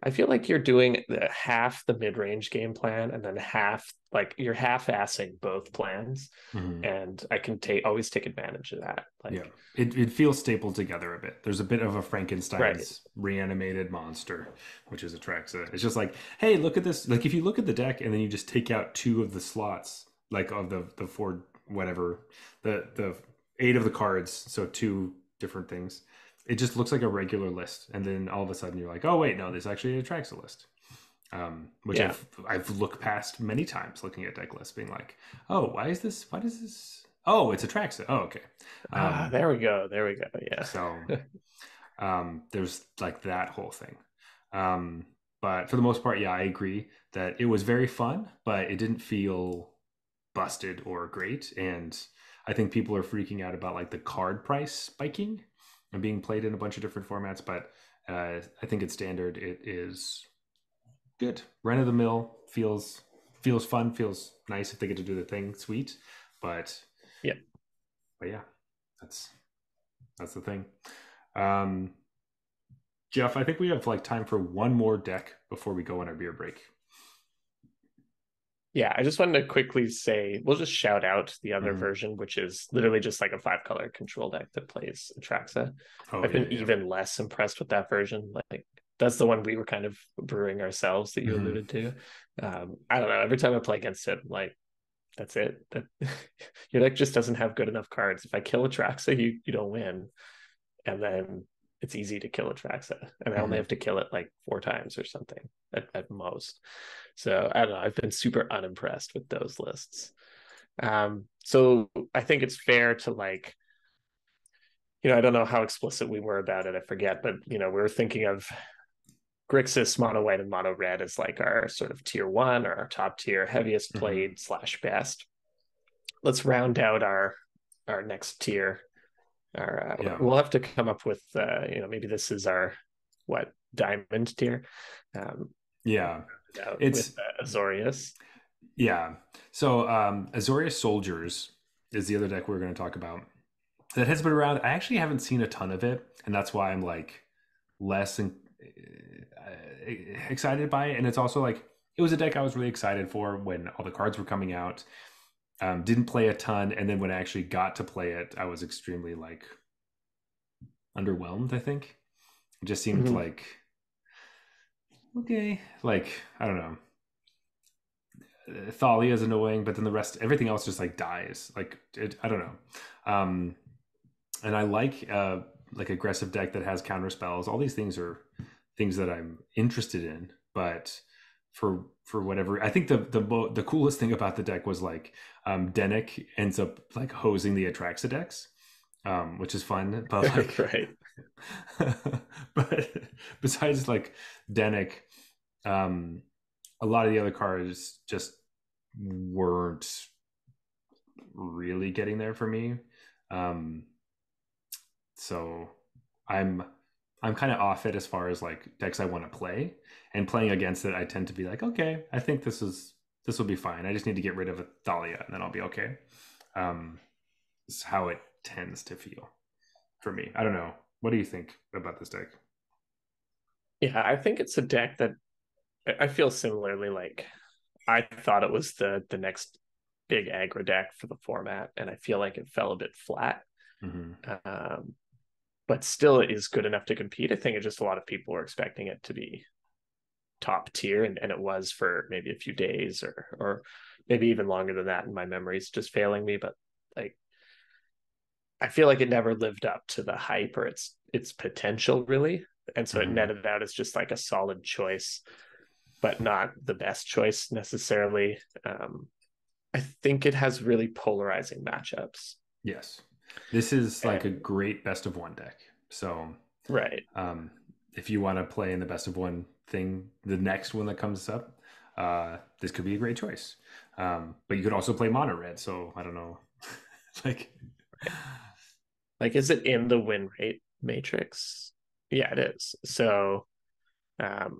I feel like you're doing half the mid range game plan and then half like you're half assing both plans, Mhm. and I can always take advantage of that. Yeah, Like, it feels stapled together a bit. There's a bit of a right, Frankenstein's reanimated monster, which is Atraxa. It's just like, hey, look at this. Like if you look at the deck and then you just take out 2 of the slots, like of the 4 whatever, the 8 of the cards, so 2 different things. It just looks like a regular list, and then all of a sudden you're like, oh wait, no, this actually attracts a list. Which yeah. I've looked past many times, looking at deck lists, being like, oh, why is this? Why does this? Oh, it's Atraxa. Oh, okay. Ah, Um, there we go. There we go. Yeah. so there's like that whole thing. Um, but for the most part, yeah, I agree that it was very fun, but it didn't feel busted or great. And I think people are freaking out about like the card price spiking and being played in a bunch of different formats. But I think it's standard. It is good. Run of the mill feels fun. Feels nice if they get to do the thing. Sweet, but Yeah. yeah, that's that's the thing. Um, Jeff, I think we have like time for one more deck before we go on our beer break. Yeah, I just wanted to quickly say we'll just shout out the other Mm-hmm. version, which is literally just like a 5 color control deck that plays Atraxa. Oh I've yeah, been yeah. even less impressed with that version. Like that's the one we were kind of brewing ourselves that you Mm-hmm. alluded to. I don't know. Every time I play against it, I'm like, that's it. That your deck just doesn't have good enough cards. If I kill Atraxa, you don't win. And then it's easy to kill Atraxa. And I only Mm-hmm. have to kill it like 4 times or something at most. So I don't know. I've been super unimpressed with those lists. So I think it's fair to like, I don't know how explicit we were about it. I forget, but we were thinking of Grixis, mono white, and mono red as like our sort of tier one or our top tier, heaviest Mm-hmm. played / best. Let's round out our next tier Yeah. We'll have to come up with maybe this is our what diamond tier. Um, Yeah. with It's Azorius. yeah. So Azorius Soldiers is the other deck we're going to talk about. That has been around. I actually haven't seen a ton of it, and that's why I'm like less excited by it. And it's also like it was a deck I was really excited for when all the cards were coming out. Didn't play a ton, and then when I actually got to play it, I was extremely like underwhelmed. I think it just seemed Mhm. like okay, like I don't know. Thalia is annoying, but then the rest, everything else just like dies. I don't know. Um, and I like aggressive deck that has counter spells. All these things are things that I'm interested in, but for whatever, I think the coolest thing about the deck was like Denick ends up like hosing the Atraxa decks, which is fun. But like, Right. but besides like Denick, um, a lot of the other cards just weren't really getting there for me. Um, so I'm I'm kind of off it as far as like decks I want to play, and playing against it. I tend to be like, okay, I think this will be fine. I just need to get rid of a Thalia, and then I'll be okay. This is how it tends to feel for me. I don't know. What do you think about this deck? Yeah, I think it's a deck that I feel similarly. Like I thought it was the next big aggro deck for the format, and I feel like it fell a bit flat. Mm-hmm. Um, but still it is good enough to compete. I think it's just a lot of people were expecting it to be top tier, and it was for maybe a few days or maybe even longer than that. And my memory's just failing me, but like I feel like it never lived up to the hype or its potential really. And so it Mm-hmm. netted out as just like a solid choice, but not the best choice necessarily. I think it has really polarizing matchups. Yes, this is like a And great best of one deck. So right. um, if you want to play in the best of one thing, the next one that comes up, this could be a great choice. But you could also play mono red. So I don't know, like, Like, is it in the win rate matrix? Yeah, it is. So um,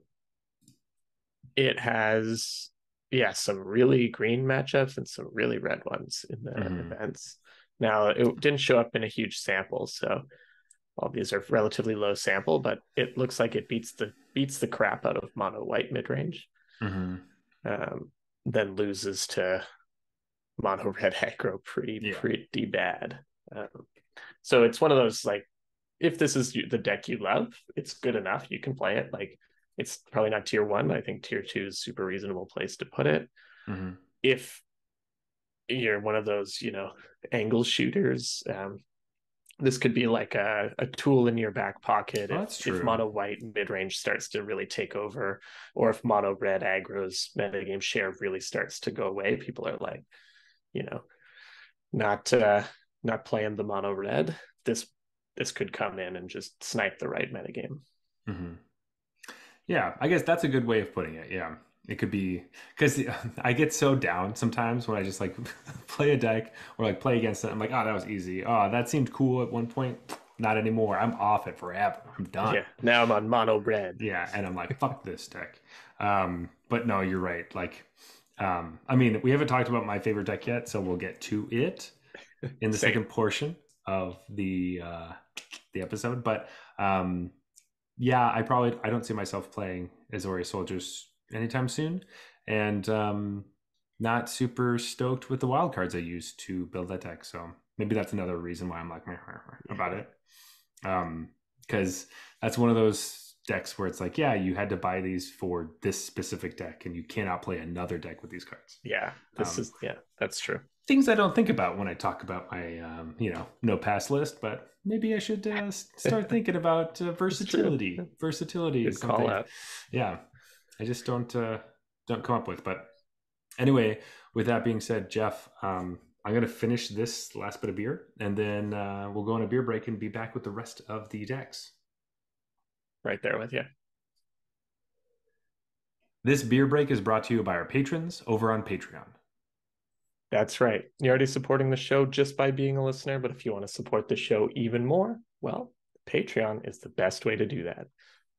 it has, yeah, some really green matchups and some really red ones in the mm-hmm, events. Now, it didn't show up in a huge sample, so all these are relatively low sample, but it looks like it beats the crap out of mono white mid range, mm-hmm. um, then loses to mono red aggro Yeah, pretty bad. Um, so it's one of those like if this is the deck you love, it's good enough. You can play it. Like it's probably not tier one. I think tier two is super reasonable place to put it. mm-hmm. If you're one of those, angle shooters, this could be like a tool in your back pocket Oh, if that's if true. mono white mid range starts to really take over, or if mono red aggro's metagame share really starts to go away. People are like, you know, not not playing the mono red. This could come in and just snipe the right metagame. Mm-hmm. Yeah, I guess that's a good way of putting it. Yeah. It could be because I get so down sometimes when I just like play a deck or like play against it. I'm like, oh, that was easy. Oh, that seemed cool at one point. Not anymore. I'm off it forever. I'm done. Yeah, now I'm on mono red. Yeah. And I'm like, fuck this deck. But no, you're right. Like, I mean, we haven't talked about my favorite deck yet, so we'll get to it in the Same. second portion of the episode. But yeah, I don't see myself playing Azorius Soldiers anytime soon, and not super stoked with the wild cards I used to build that deck. So maybe that's another reason why I'm like about Yeah, it. Because that's one of those decks where it's like, yeah, you had to buy these for this specific deck, and you cannot play another deck with these cards. yeah. Um, That's true. Things I don't think about when I talk about my no pass list, but maybe I should start thinking about That's true. versatility. Versatility is Good call something, out. yeah, I just don't come up with. But anyway, with that being said, Jeff, I'm gonna finish this last bit of beer, and then we'll go on a beer break and be back with the rest of the decks. Right there with you. This beer break is brought to you by our patrons over on Patreon. That's right. You're already supporting the show just by being a listener, but if you want to support the show even more, well, Patreon is the best way to do that.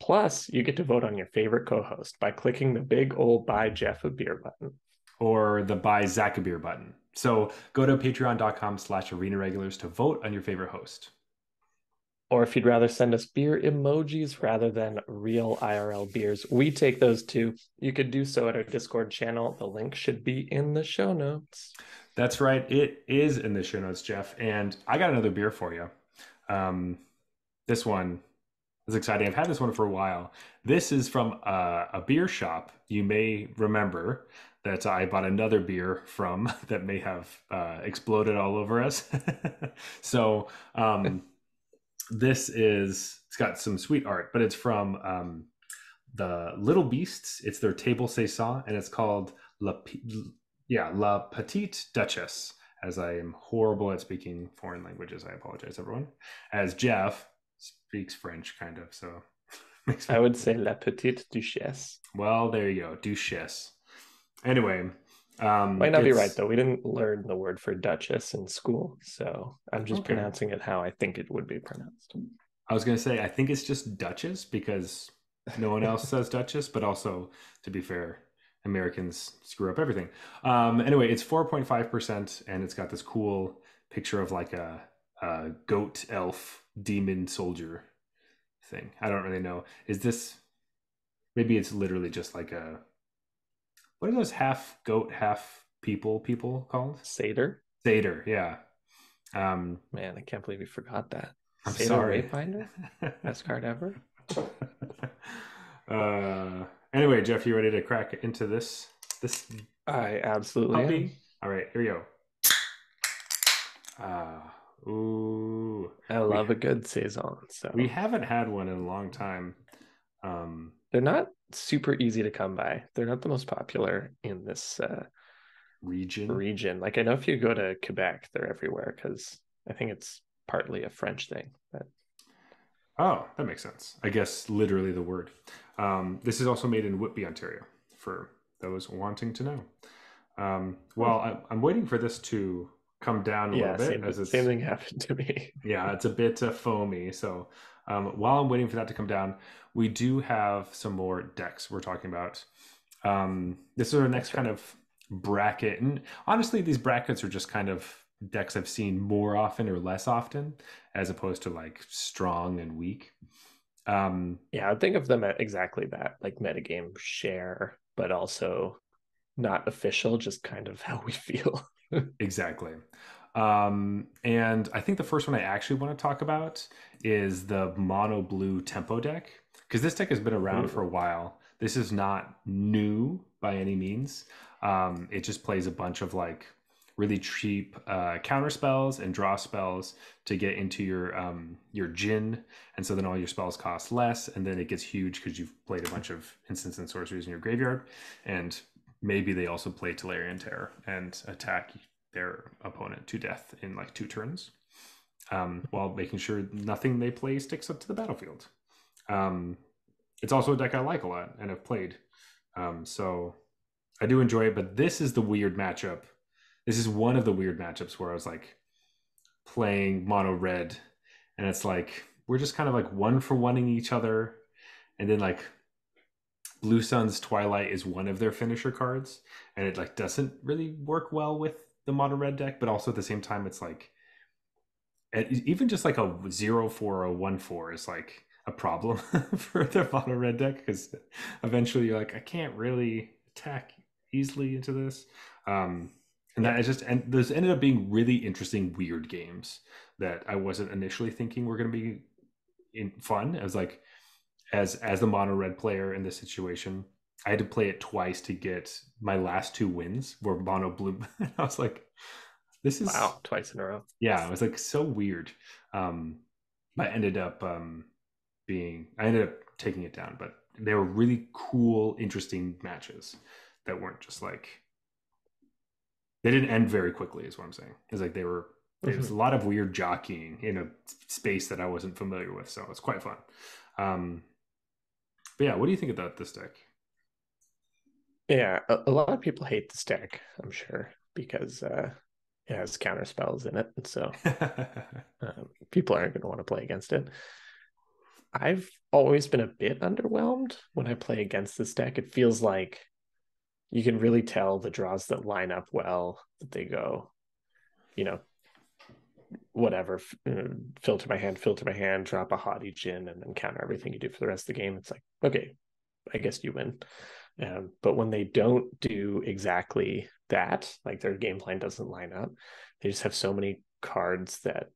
Plus, you get to vote on your favorite co-host by clicking the big old buy Jeff a beer button. Or the buy Zach a beer button. So go to patreon.com/arena regulars to vote on your favorite host. Or if you'd rather send us beer emojis rather than real IRL beers, we take those too. You could do so at our Discord channel. The link should be in the show notes. That's right. It is in the show notes, Jeff. And I got another beer for you. This one is exciting. I've had this one for a while. This is from a beer shop. You may remember that I bought another beer from that may have exploded all over us. So it's got some sweet art, but it's from the Little Beasts. It's their table saison, and it's called La Petite Duchesse. As I am horrible at speaking foreign languages, I apologize, everyone. As Jeff speaks French, kind of, so makes me... I would say La Petite Duchesse. Well, there you go, Duchesse. Anyway, might not be right though. We didn't learn the word for Duchess in school, so I'm just Okay. pronouncing it how I think it would be pronounced. I was going to say I think it's just Duchess because no one else says Duchess, but also, to be fair, Americans screw up everything. Anyway, it's 4.5%, and it's got this cool picture of like a goat elf demon soldier thing. I don't really know. Is this... maybe it's literally just like a... what are those half goat, half people called? Satyr? Satyr, yeah. Man, I can't believe you forgot that. I'm Satyr sorry. Wayfinder? Best card ever? Anyway, Jeff, you ready to crack into this I absolutely puppy? am. All right, here we go. Ooh. I love a good saison. So We haven't had one in a long time. they're not super easy to come by. They're not the most popular in this region. Like I know if you go to Quebec, they're everywhere because I think it's partly a French thing. But... oh, that makes sense. I guess literally the word. This is also made in Whitby, Ontario, for those wanting to know. Well, I'm waiting for this to come down a little bit. Same thing happened to me. Yeah, it's a bit foamy. So while I'm waiting for that to come down, we do have some more decks we're talking about. This is our next kind of bracket. And honestly, these brackets are just kind of decks I've seen more often or less often, as opposed to like strong and weak. Yeah, I think of them at exactly that, like metagame share, but also not official, just kind of how we feel. Exactly. And I think the first one I actually want to talk about is the mono blue tempo deck, because this deck has been around for a while. This is not new by any means. It just plays a bunch of like really cheap counter spells and draw spells to get into your Jin, and so then all your spells cost less, and then it gets huge because you've played a bunch of instants and sorceries in your graveyard, and maybe they also play Tolarian Terror and attack their opponent to death in like 2 turns, while making sure nothing they play sticks up to the battlefield. It's also a deck I like a lot and have played, so I do enjoy it. But this is the weird matchup. This is one of the weird matchups where I was like playing mono red, and it's like we're just kind of like 1-for-1ing each other, and then like Blue Sun's Twilight is one of their finisher cards, and it like doesn't really work well with the mono red deck, but also at the same time it's like even just like a 0-4 or a 1-4 is like a problem for the mono red deck, because eventually you're like, I can't really attack easily into this. And that is just, and those ended up being really interesting, weird games that I wasn't initially thinking were going to be fun. I was like, as the mono red player in this situation, I had to play it twice to get my last 2 wins were mono blue. And I was like, this is... wow, twice in a row. Yeah, it was like so weird. I ended up taking it down, but they were really cool, interesting matches that weren't just like... they didn't end very quickly, is what I'm saying. It's like there was a lot of weird jockeying in a space that I wasn't familiar with, so it's quite fun. But yeah, what do you think about this deck? Yeah, a lot of people hate this deck, I'm sure, because it has counter spells in it, and so people aren't going to want to play against it. I've always been a bit underwhelmed when I play against this deck. It feels like you can really tell the draws that line up well, that they go, you know, whatever, filter my hand, drop a hottie Jin, and then counter everything you do for the rest of the game. It's like, okay, I guess you win. But when they don't do exactly that, like their game plan doesn't line up, they just have so many cards that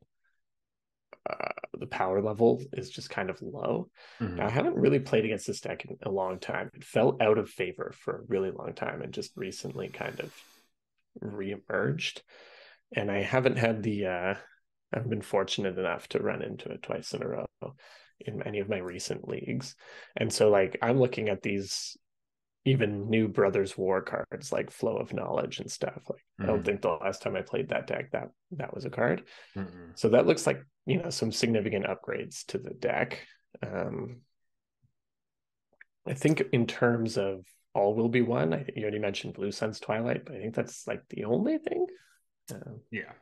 the power level is just kind of low. Now, I Mhm. haven't really played against this deck in a long time. It fell out of favor for a really long time and just recently kind of reemerged. And I haven't had the I've been fortunate enough to run into it twice in a row in any of my recent leagues. And so like I'm looking at these even new Brothers War cards like Flow of Knowledge and stuff. Like I don't Mhm. think the last time I played that deck that was a card. Mhm. So that looks like, you know, some significant upgrades to the deck. Um, I think in terms of all will be one, I think you already mentioned Blue Sun's Twilight, but I think that's like the only thing. Yeah.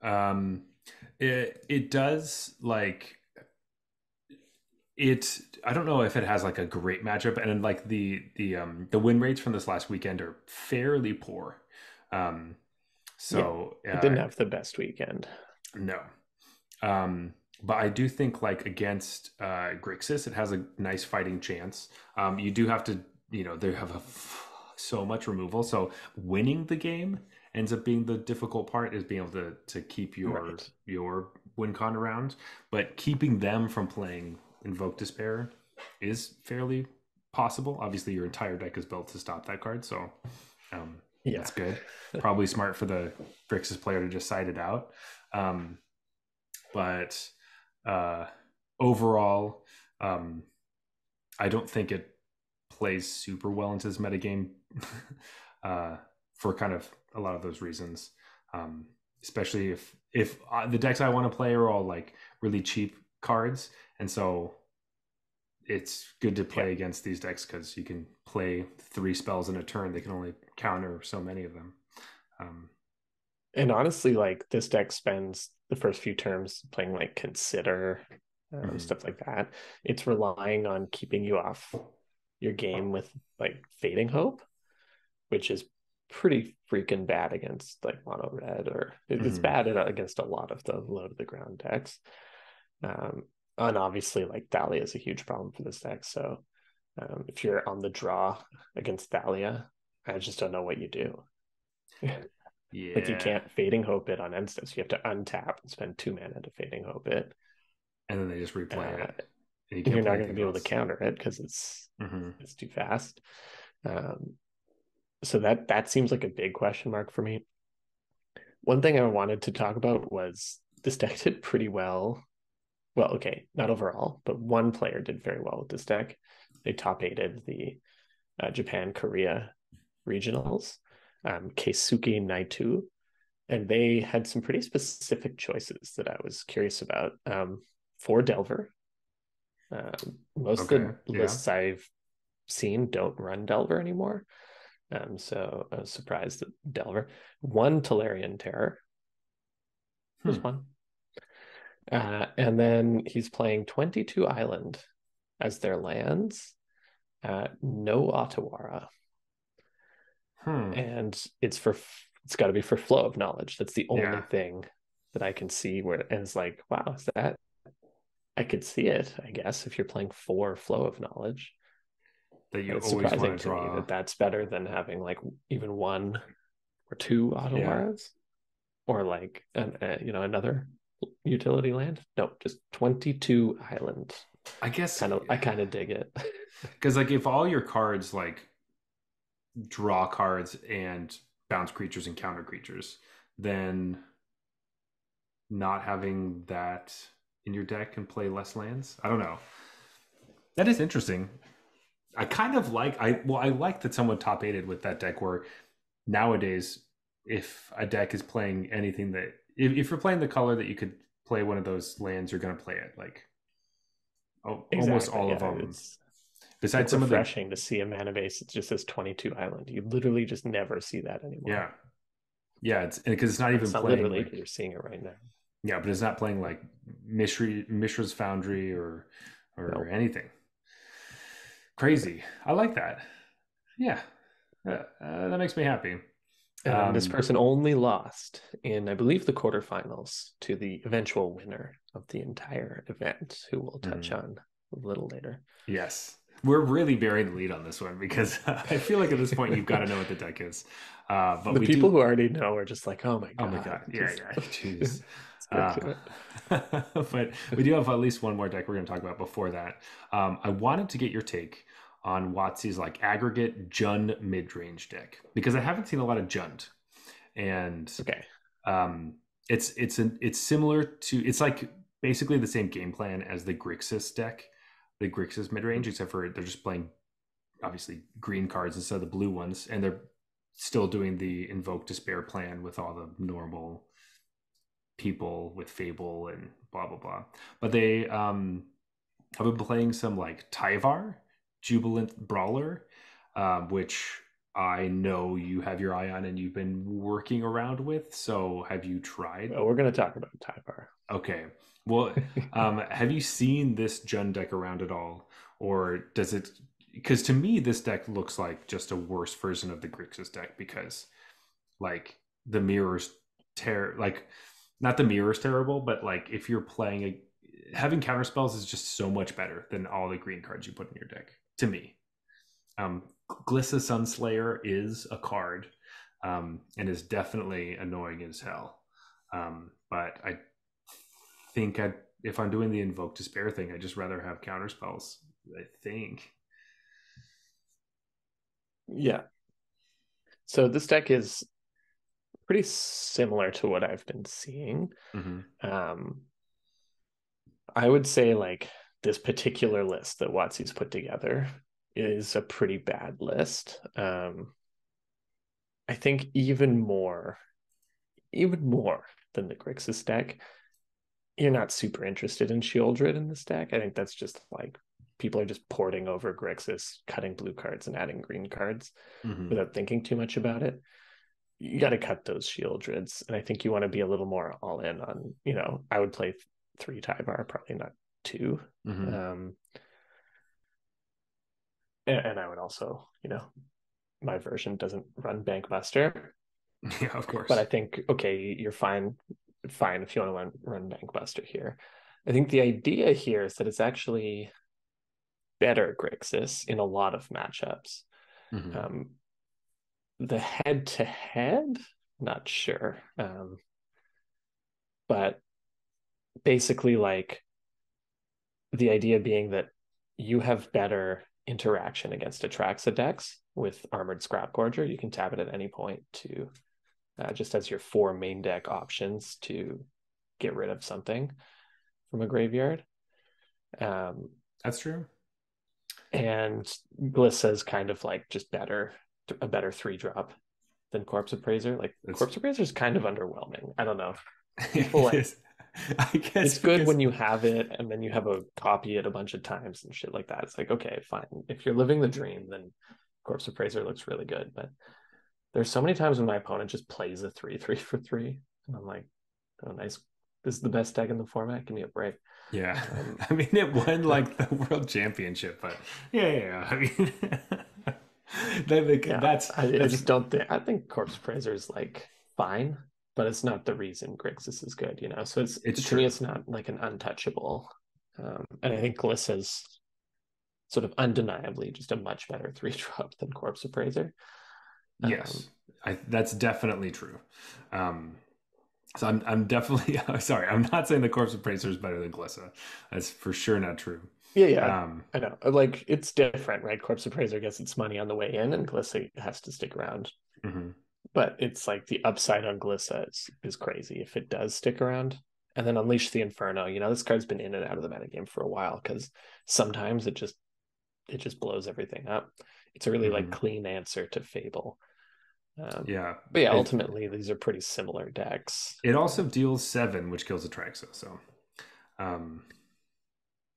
Um, it does like it. I don't know if it has like a great matchup, and like the win rates from this last weekend are fairly poor. Um, Yeah, so it didn't have the best weekend. no. But I do think like against Grixis, it has a nice fighting chance. You do have to, they have so much removal. So winning the game ends up being the difficult part is being able to keep Right. your win con around. But keeping them from playing Invoke Despair is fairly possible. Obviously, your entire deck is built to stop that card, so Yeah. that's good. Probably smart for the Grixis player to just side it out. Um, but uh, overall, um, I don't think it plays super well into this metagame uh, for kind of a lot of those reasons. Um, Especially if the decks I want to play are all like really cheap cards, and so it's good to Yeah. play against these decks because you can play 3 spells in a turn. They can only counter so many of them. Um, And honestly, like this deck spends the first few turns playing like consider mhm, stuff like that. It's relying on keeping you off your game with like fading hope, which is pretty freaking bad against like mono red, or it's mhm, bad against a lot of the low to the ground decks. Um, and obviously, like Dahlia is a huge problem for this deck. So if you're on the draw against Dahlia, I just don't know what you do. Like you yeah, can't fading hope it on end steps. You have to untap and spend 2 mana to fading hope it. and then they just replay Uh, it, and you and can't you're play not going to anything be able to else. counter it because Hmm. it's too fast. Um, so that seems like a big question mark for me. One thing I wanted to talk about was this deck did pretty well. Well, okay, not overall, but one player did very well with this deck. They top aided the Japan Korea regionals, Keisuke Naito, and they had some pretty specific choices that I was curious about. For Delver, most of Okay, the yeah. lists I've seen don't run Delver anymore. So I was surprised that Delver. One Tolarian Terror was Hmm. one. And then he's playing 22 Island as their lands, no Otawara. Hmm. And it's got to be for flow of knowledge. That's the only Yeah. thing that I can see where, and it's like, wow, is that, I could see it, I guess, if you're playing for flow of knowledge. That you But it's always want surprising to to me draw. that that's better than having like even one or two Yeah. Ottawaras or like another utility land. No, just 22 island. I guess I kind of dig it. because like if all your cards like draw cards and bounce creatures and counter creatures, then not having that in your deck and play less lands. I don't know. That is interesting. I kind of like I like that someone top aided with that deck where nowadays if a deck is playing anything that if you're playing the color that you could play one of those lands, you're gonna play it. Like almost Exactly. all of Yeah, them. it's Besides some of the refreshing to see a mana base that just says 22 island. You literally just never see that yeah, anymore. Yeah, it's because it's not And even it's not playing literally like, because you're seeing it right now. yeah, but it's not playing like Mishra's Foundry or No. anything crazy. I like that. Yeah, that makes me happy. And this Um, person only lost in, I believe, the quarterfinals to the eventual winner of the entire event, who we'll touch mhm. on a little later. Yes. We're really bearing the lead on this one because I feel like at this point you've got to know what the deck is. But The we people do. who already know are just like, oh my Oh my God, God. Yeah, just yeah. Jeez. let's get Uh, to it. but we do have at least one more deck we're going to talk about before that. I wanted to get your take on Watsy's like aggregate Jund mid range deck because I haven't seen a lot of Jund. And Okay. um, it's similar to it's like basically the same game plan as the Grixis deck, the Grixis mid range, except for they're just playing obviously green cards instead of the blue ones, and they're still doing the Invoke Despair plan with all the normal people with Fable and blah blah blah. But they have been playing some like Tyvar, Jubilant Brawler, which I know you have your eye on and you've been working around with. So have you tried? Well, we're going to talk about Tyvar. Okay. Well, have you seen this Jund deck around at all, or does it? Because to me, this deck looks like just a worse version of the Grixis deck because, like, the mirrors like not the mirror's terrible, but like if you're playing having counter spells is just so much better than all the green cards you put in your deck. To me, um, Glissa Sunslayer is a card, and is definitely annoying as hell. But I think if I'm doing the Invoke Despair thing, I'd just rather have counter spells. I think. Yeah. So this deck is pretty similar to what I've been seeing. Mm-hmm. Um, I would say like this particular list that Watsy's put together is a pretty bad list. I think even more than the Grixis deck, you're not super interested in Shieldred in this deck. I think that's just like people are just porting over Grixis, cutting blue cards and adding green cards Mm-hmm. without thinking too much about it. You got to cut those Shieldreds, and I think you want to be a little more all in on. I would play 3 Tyvar, probably not 2. Mm-hmm. Um, and I would also, my version doesn't run Bankbuster, Yeah, of but I course. think okay, you're fine if you want to run Bankbuster here. I think the idea here is that it's actually better Grixis in a lot of matchups. Mm-hmm. Um, the head to head, not sure, but basically, like the idea being that you have better interaction against Atraxa decks with Armored Scrap Gorger. You can tap it at any point to just as your 4 main deck options to get rid of something from a graveyard. Um, That's true. and Glissa is kind of like just a better 3-drop than Corpse Appraiser. Like That's Corpse Appraiser is kind of underwhelming. I don't know. People it like is. I guess it's good because when you have it and then you have a copy it a bunch of times and shit like that. It's like, okay, fine. If you're living the dream, then Corpse Appraiser looks really good. But there's so many times when my opponent just plays a 3/3 for 3. And I'm like, oh, nice. This is the best deck in the format. Give me a break. yeah, Um, I mean it won like the world championship, but yeah. I mean yeah, I that's just don't think, I think Corpse Appraiser is like fine, but it's not the reason Grixis is good, So it's to me, true. it's not like an untouchable. And I think Glissa's sort of undeniably just a much better 3-drop than Corpse Appraiser. Um, Yes, that's definitely true. Um, so I'm definitely sorry. I'm not saying the Corpse Appraiser is better than Glissa. That's for sure not true. yeah, Um, I know. Like it's different, right? Corpse Appraiser gets its money on the way in, and Glissa has to stick around. mhm. But it's like the upside on Glissa is crazy if it does stick around. And then Unleash the Inferno. This card's been in and out of the metagame for a while because sometimes it just blows everything up. It's a really like Mhm. clean answer to Fable. Yeah, But yeah, it ultimately these are pretty similar decks. it also deals 7, which kills Atraxa. So, um,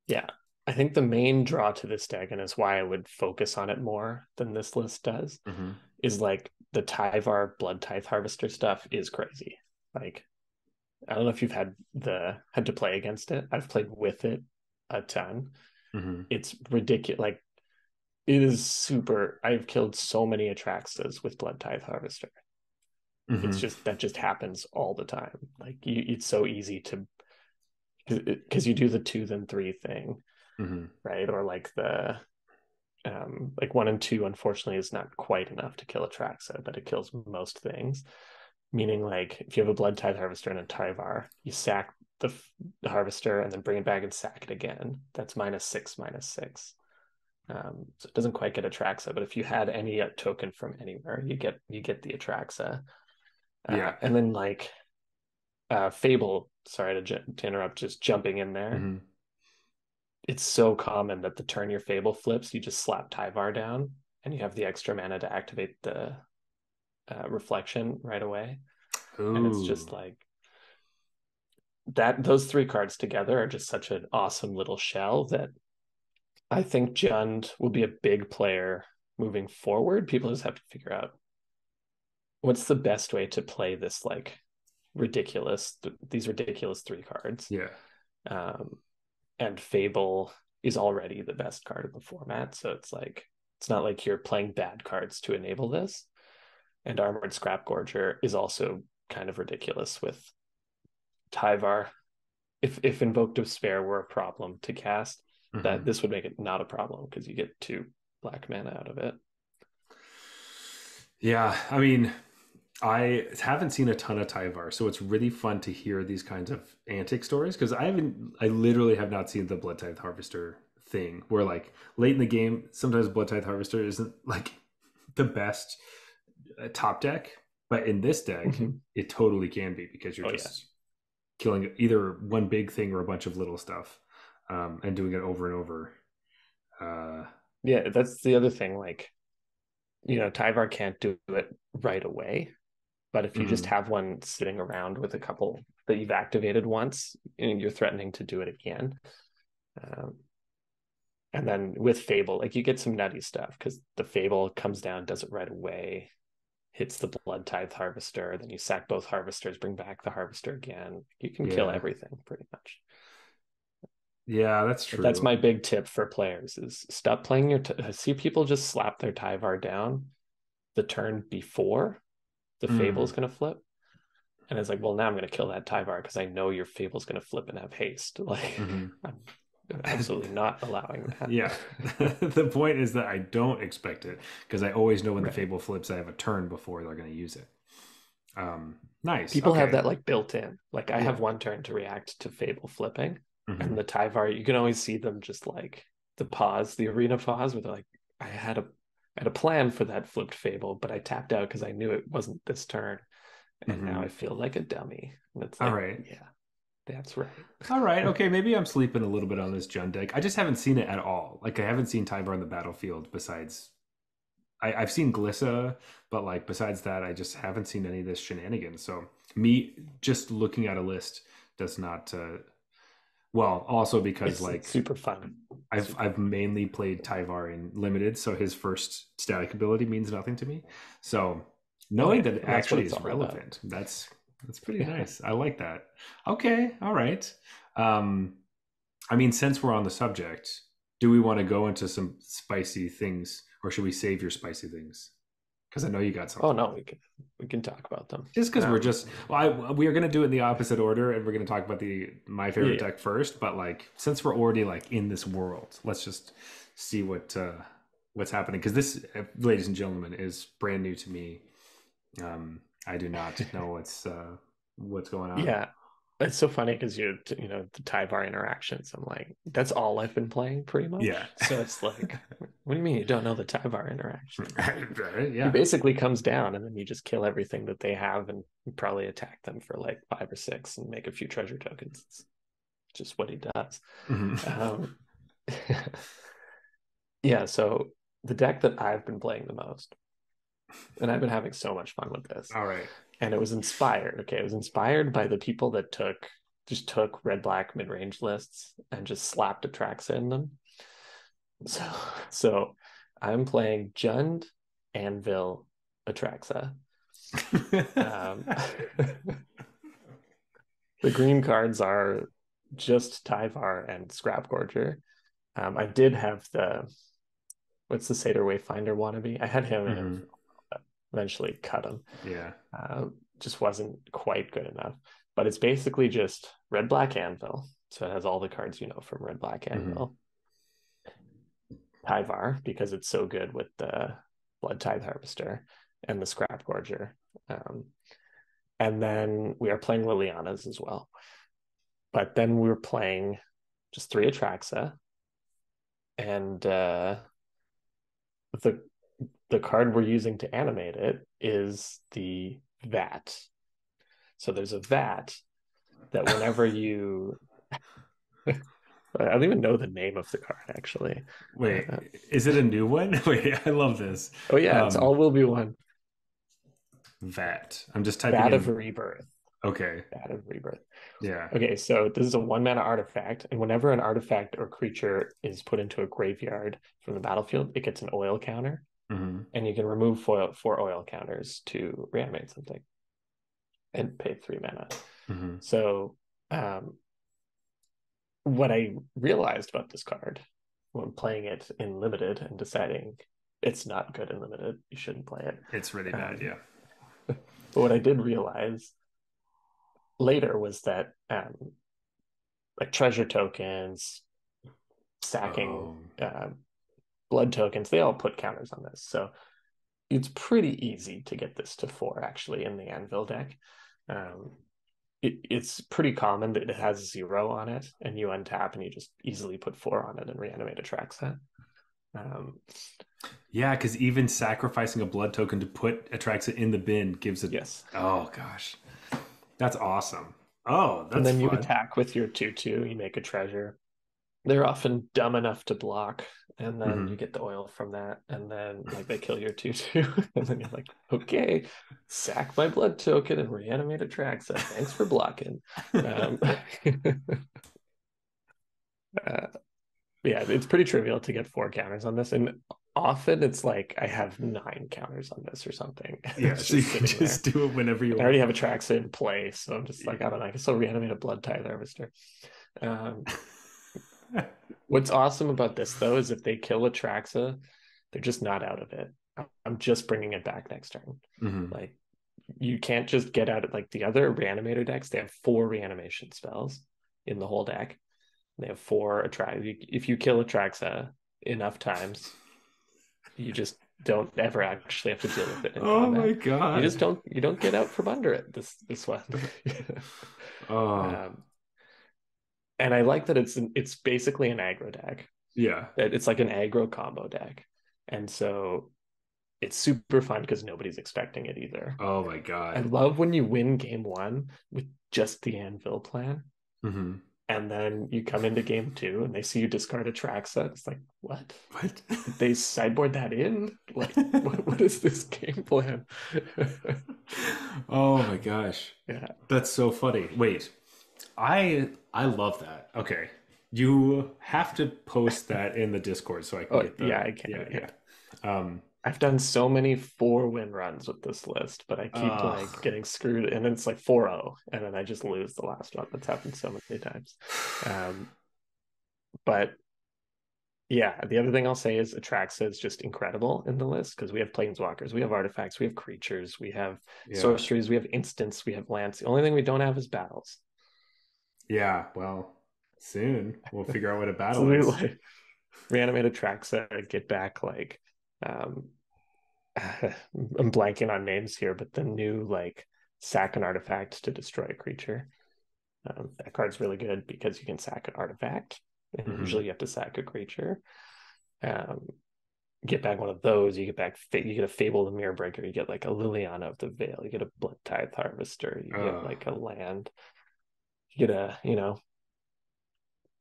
Yeah, I think the main draw to this deck, and is why I would focus on it more than this list does, mhm. is like the Tyvar Blood Tithe Harvester stuff is crazy. Like, I don't know if you've had to play against it. I've played with it a ton. Mm-hmm. It's ridiculous. Like, it is super. I've killed so many Atraxas with Blood Tithe Harvester. It's Mm-hmm. just that just happens all the time. Like, it's so easy to, because you do the 2 then 3 thing, Mm-hmm. right? Or like the like 1 and 2 unfortunately is not quite enough to kill Atraxa, but it kills most things. Meaning, like, if you have a Blood Tithe Harvester and a Tyvar, you sack the Harvester and then bring it back and sack it again. That's -6, -6. So it doesn't quite get Atraxa, but if you had any token from anywhere, you get the Atraxa. Yeah. And then like Fable, sorry to interrupt, just jumping in there. Mm-hmm. It's so common that the turn your Fable flips, you just slap Tyvar down, and you have the extra mana to activate the reflection right away. And it's just Ooh. like that. Those 3 cards together are just such an awesome little shell that I think Jund will be a big player moving forward. People just have to figure out what's the best way to play this, like, these ridiculous 3 cards. Yeah. Um, and Fable is already the best card in the format, so it's like it's not like you're playing bad cards to enable this. And Armored Scrap Gorger is also kind of ridiculous with Tyvar. If Invoke Despair were a problem to cast, Mm-hmm. that this would make it not a problem because you get 2 black mana out of it. Yeah. I mean, I haven't seen a ton of Tyvar, so it's really fun to hear these kinds of antic stories because I literally have not seen the Blood Tithe Harvester thing where like late in the game, sometimes Blood Tithe Harvester isn't like the best top deck, but in this deck, Mm-hmm. it totally can be because you're Oh yeah, just killing either one big thing or a bunch of little stuff, and doing it over and over. Uh, yeah. That's the other thing. Like, Tyvar can't do it right away, but if you just mhm. have one sitting around with a couple that you've activated once, and you're threatening to do it again. Um, and then with Fable, like, you get some nutty stuff because the Fable comes down, does it right away, hits the Blood Tithe Harvester, then you sack both Harvesters, bring back the Harvester again. You can kill Yeah, everything pretty much. yeah, that's But that's true. my big tip for players: is stop playing see people just slap their Tyvar down the turn before the Fable's Mm. going to flip. And it's like, well, now I'm going to kill that Tyvar because I know your Fable's going to flip and have haste. Like, Mhm. I'm absolutely not allowing that. Yeah. The point is that I don't expect it because I always know when the Right. Fable flips, I have a turn before they're going to use it. Nice. People have Okay. that like built in. Like, I Yeah. have one turn to react to Fable flipping, Hmm. and the Tyvar, you can always see them just like the arena pause, where they're like, I had a plan for that flipped Fable, but I tapped out because I knew it wasn't this turn, and now I Hmm. feel like a dummy. And it's All like, right. yeah, that's right. All right. Okay. Maybe I'm sleeping a little bit on this Jund deck. I just haven't seen it at all. Like I haven't seen Tyvar on the battlefield besides I've seen Glissa, but like besides that, I just haven't seen any of this shenanigans. So me just looking at a list does not. Well, also because It's like super fun. Super I've fun. mainly played Tyvar in limited, so his first static ability means nothing to me. So Oh knowing yeah, that it and that's what actually it's is all about. relevant, that's pretty Yeah. nice. I like that. Okay, all right. Um, I mean, since we're on the subject, do we want to go into some spicy things, or should we save your spicy things? Because I know you got Oh something. no, we can talk about them. Just because we're Um, just, well, we are going to do it in the opposite order, and we're going to talk about the my yeah, favorite yeah. deck first. But like, since we're already like in this world, let's just see what's happening. Because this, ladies and gentlemen, is brand new to me. I do not know what's going on. Yeah, it's so funny because the Tyvar interactions. I'm like, that's all I've been playing pretty Yeah, much. So it's like, what do you mean you don't know the Tyvar interactions? right, He yeah. basically comes down and then you just kill everything that they have and probably attack them for like 5 or 6 and make a few treasure tokens. It's just what he does. Mhm. Um, yeah, so the deck that I've been playing the most, and I've been having so much fun with this, All right. and it was inspired. Okay, it was inspired by the people that took red black mid range lists and just slapped Atraxa in them. So so I'm playing Jund, Anvil, Atraxa. Um, the green cards are just Tyvar and Scrap Gorger. I did have what's the Seder Wayfinder wannabe? I had him in him Hmm. for a while, but eventually cut him. Yeah. Just wasn't quite good enough. But it's basically just red black anvil. So it has all the cards you know from red black Hmm. anvil. Tyvar, because it's so good with the Blood Tithe Harvester and the Scrap Gorger. Um, and then we are playing Liliana's as well. But then we were playing just three Atraxa, and the the card we're using to animate it is the vat. So there's a vat that whenever you I don't even know the name of the card actually. Wait, Uh, is it a new one? Wait, I love this. oh yeah, it's Um, all will be one. Vat. I'm just typing Vat of in. Rebirth. Okay. Vat of Rebirth. Yeah. Okay, so this is a one mana artifact, and whenever an artifact or creature is put into a graveyard from the battlefield, it gets an oil counter, Hmm. and you can remove four oil counters to reanimate something and pay 3 mana. Hmm. So, what I realized about this card when playing it in limited and deciding it's not good in limited, you shouldn't play it. It's really bad. Um, Yeah. but what I did realize later was that like treasure tokens, sacking Oh. blood tokens, they all put counters on this. So it's pretty easy to get this to 4 actually in the Anvil deck. Um, it's pretty common that it has 0 on it, and you untap and you just easily put 4 on it and reanimate a track set. Um, Yeah, because even sacrificing a blood token to put Atraxa in the bin gives it. yes. Oh gosh, that's awesome. Oh, And that's then you fun. attack with your 2/2, you make a treasure. They're often dumb enough to block, and then Hmm. you get the oil from that, and then like they kill your 2/2, and then you're like, okay, sack my blood token and reanimate a track set. Thanks for blocking. Um, uh, yeah, it's pretty trivial to get 4 counters on this, and often it's like I have 9 counters on this or something. Yeah, It's so you just can sitting there. just do it whenever you And I already want. have a track set in play, so I'm just like, I don't know, I can still reanimate a blood tithe harvester. Um, what's awesome about this though is if they kill Atraxa, they're just not out of it. I'm just bringing it back next turn. Hmm. Like you can't just get out of like the other reanimator decks. They have 4 reanimation spells in the whole deck. They have 4 attract. If you kill Atraxa enough times, you just don't ever actually have to deal with it in Oh my combat. You god. just don't get out from under it. This one. Oh um, and I like that it's basically an aggro deck. yeah. It's like an aggro combo deck, and so it's super fun because nobody's expecting it either. Oh my I god. love when you win game 1 with just the Anvil plan, Hmm. and then you come into game 2 and they see you discard a track set. It's like, what? What? Did they sideboard that in? Like, what is this game plan? Oh my gosh. Yeah. That's so funny. Wait. I love that. Okay. You have to post that in the Discord so I can Oh, get yeah, the I can. yeah, Yeah. yeah. Um I've done so many 4-win runs with this list, but I keep uh like getting screwed, and it's like 4-0, and then I just lose the last one. That's happened so many times. Um, but yeah, the other thing I'll say is Atraxa is just incredible in the list because we have planeswalkers, we have artifacts, we have creatures, we have yeah. sorceries, we have instants, we have lands. The only thing we don't have is battles. Yeah, well, soon we'll figure out what a So battle they're is. like reanimate Atraxa, get back like um I'm blanking on names here, but the new like sack an artifact to destroy a creature. That card's really good because you can sack an artifact, and Hmm. usually you have to sack a creature. Um, get back one of those, you get back you get a Fable the Mirror Breaker, you get like a Liliana of the Veil, you get a Blood Tithe Harvester, you get Uh like a land, you get a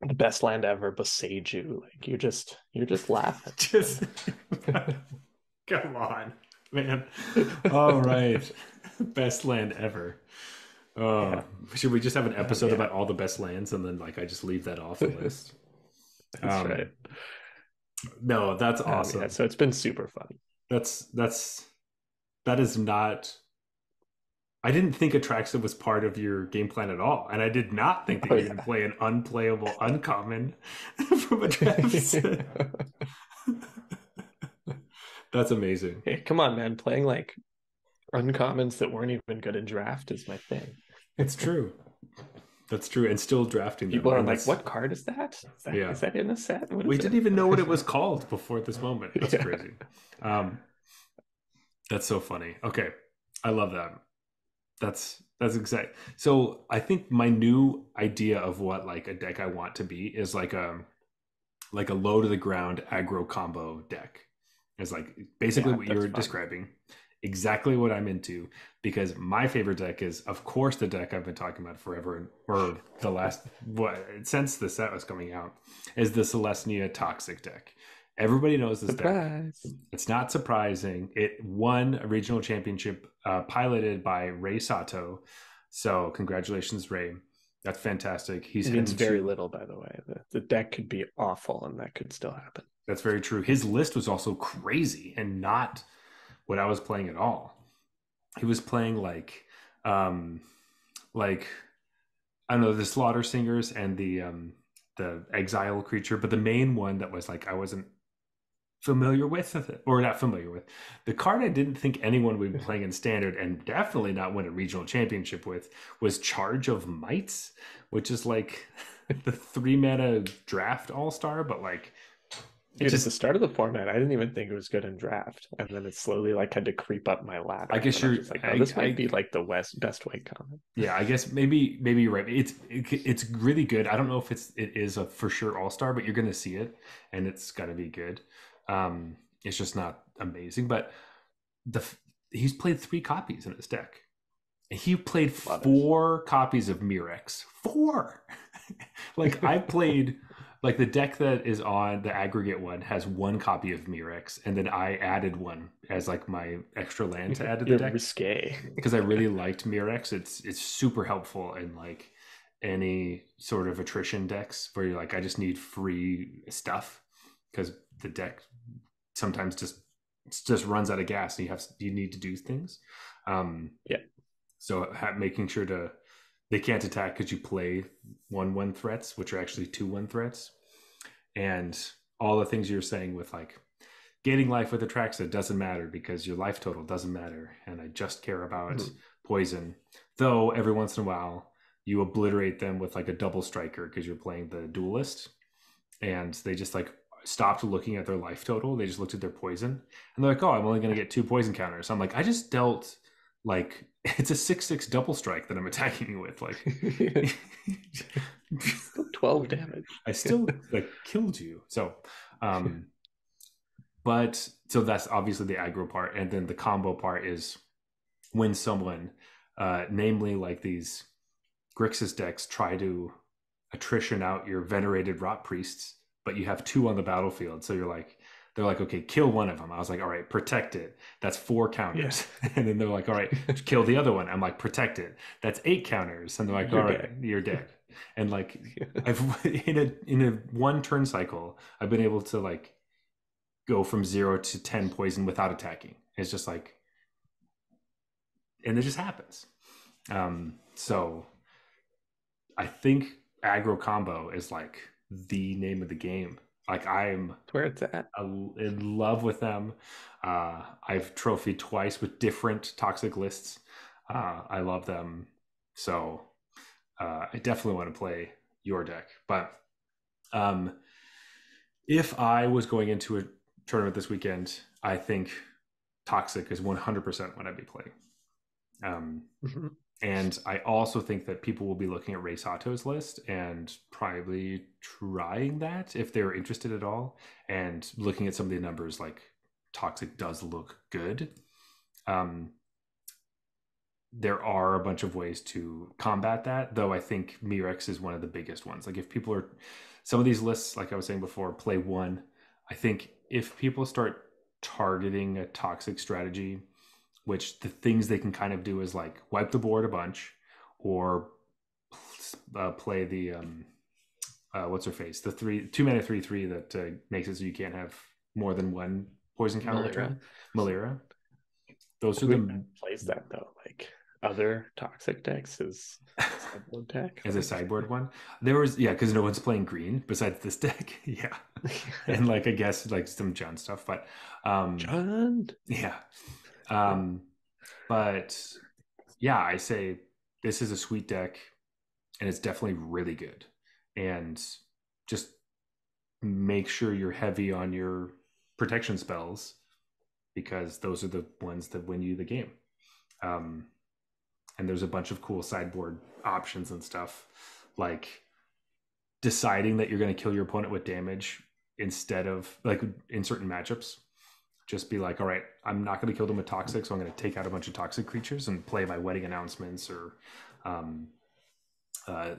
the best land ever, Boseiju. Like you're just laughing, just man. come on, man. All right. Best land ever. Yeah, Should we just have an episode yeah, about all the best lands and then like I just leave that off the list? that's right. Um no, that's Yeah, awesome. so it's been super fun. That's that is not. I didn't think Atraxa was part of your game plan at all, and I did not think that Oh you're going to yeah. play an unplayable uncommon from a draft set. That's amazing. Hey, come on, man. Playing like uncommons that weren't even good in draft is my thing. It's true. That's true, and still drafting them, People are and like, that's "What card is that? yeah. Is that in a set? What We is didn't it?" even know what it was called before this moment. That's Yeah. crazy. Um, that's so funny. Okay, I love that. That's exact. So I think my new idea of what like a deck I want to be is like a low to the ground aggro combo deck. It's like basically Yeah, what that's you're fun. describing, exactly what I'm into. Because my favorite deck is, of course, the deck I've been talking about forever, or the last what since the set was coming out, is the Celestia Toxic deck. Everybody knows this deck. Surprise. It's not surprising. It won a regional championship piloted by Ray Sato. So congratulations, Ray. That's fantastic. He's It means heading very to. little, by the way. The deck could be awful, and that could still happen. That's very true. His list was also crazy and not what I was playing at all. He was playing um, like I don't know, the Slaughter Singers and the Exile creature, but the main one that was like I wasn't familiar with, or not familiar with, the card I didn't think anyone would be playing in standard, and definitely not win a regional championship with, was Charge of Mites, which is like the 3 mana draft all star, but like it Dude, at the just. start of the format, I didn't even think it was good in draft, and then it slowly like had to creep up my I ladder, guess and I was you're. just like, "Oh, this might I be like the best white common." Yeah, I guess maybe you're right. It's really good. I don't know if it is a for sure all star, but you're gonna see it, and it's gonna be good. It's just not amazing, but the he's played 3 copies in his deck. He played Love it. 4 copies of Mirex. 4. Like I played like the deck that is on the aggregate one has 1 copy of Mirex, and then I added one as like my extra land to add to the You're deck risque. because I really liked Mirex. It's super helpful in like any sort of attrition decks where you're like, I just need free stuff because the deck sometimes just runs out of gas and you need to do things. Um, Yeah. so making sure to they can't attack because you play 1/1 threats, which are actually 2/1 threats, and all the things you're saying with like gaining life with Atraxa doesn't matter because your life total doesn't matter, and I just care about Mhm. poison. Though every once in a while you obliterate them with like a double striker because you're playing the duelist, and they just like stopped looking at their life total. They just looked at their poison, and they're like, "Oh, I'm only going to get 2 poison counters." I'm like, I just dealt like it's a 6/6 double strike that I'm attacking you with. Like, Still 12 damage. I still like killed you. So, um, but so that's obviously the aggro part, and then the combo part is when someone, namely like these Grixis decks, try to attrition out your venerated rot priests, but you have 2 on the battlefield, so they're like, okay, kill one of them. I was like, all right, protect it. That's 4 Yeah. counters. And then they're like, all right, kill the other one. I'm like, protect it. That's 8 counters. And they're like, You're all right, dead. you're dead. And like I've in a 1 turn cycle, I've been able to like go from 0 to 10 poison without attacking. It's just like, and it just happens. So I think aggro combo is like the name of the game. Like I'm That's where it's at. in love with them. I've trophied twice with different toxic lists. I love them. So I definitely want to play your deck. But um, if I was going into a tournament this weekend, I think Toxic is 100% what I'd be playing. Um, Mhm. and I also think that people will be looking at Ray Sato's list and probably trying that if they're interested at all. And looking at some of the numbers, like Toxic does look good. Um, there are a bunch of ways to combat that, though I think Mirex is one of the biggest ones. Like if people are some of these lists, like I was saying before, play one. I think if people start targeting a toxic strategy, which the things they can kind of do is like wipe the board a bunch or play the what's her face, the 2 mana 3/3 that makes it so you can't have more than one poison counter a Malira. turn, Malira. Those are Who the plays that though? Like other toxic decks is sideboard deck. as a Like sideboard one. There was because no one's playing green besides this deck. Yeah, and like I guess like some John stuff, but John. yeah, um, but yeah, I say this is a sweet deck, and it's definitely really good, and just make sure you're heavy on your protection spells because those are the ones that win you the game. Um, and there's a bunch of cool sideboard options and stuff like deciding that you're going to kill your opponent with damage instead of like in certain matchups. Just be like, all right, I'm not going to kill them with toxic, so I'm going to take out a bunch of toxic creatures and play my wedding announcements or um,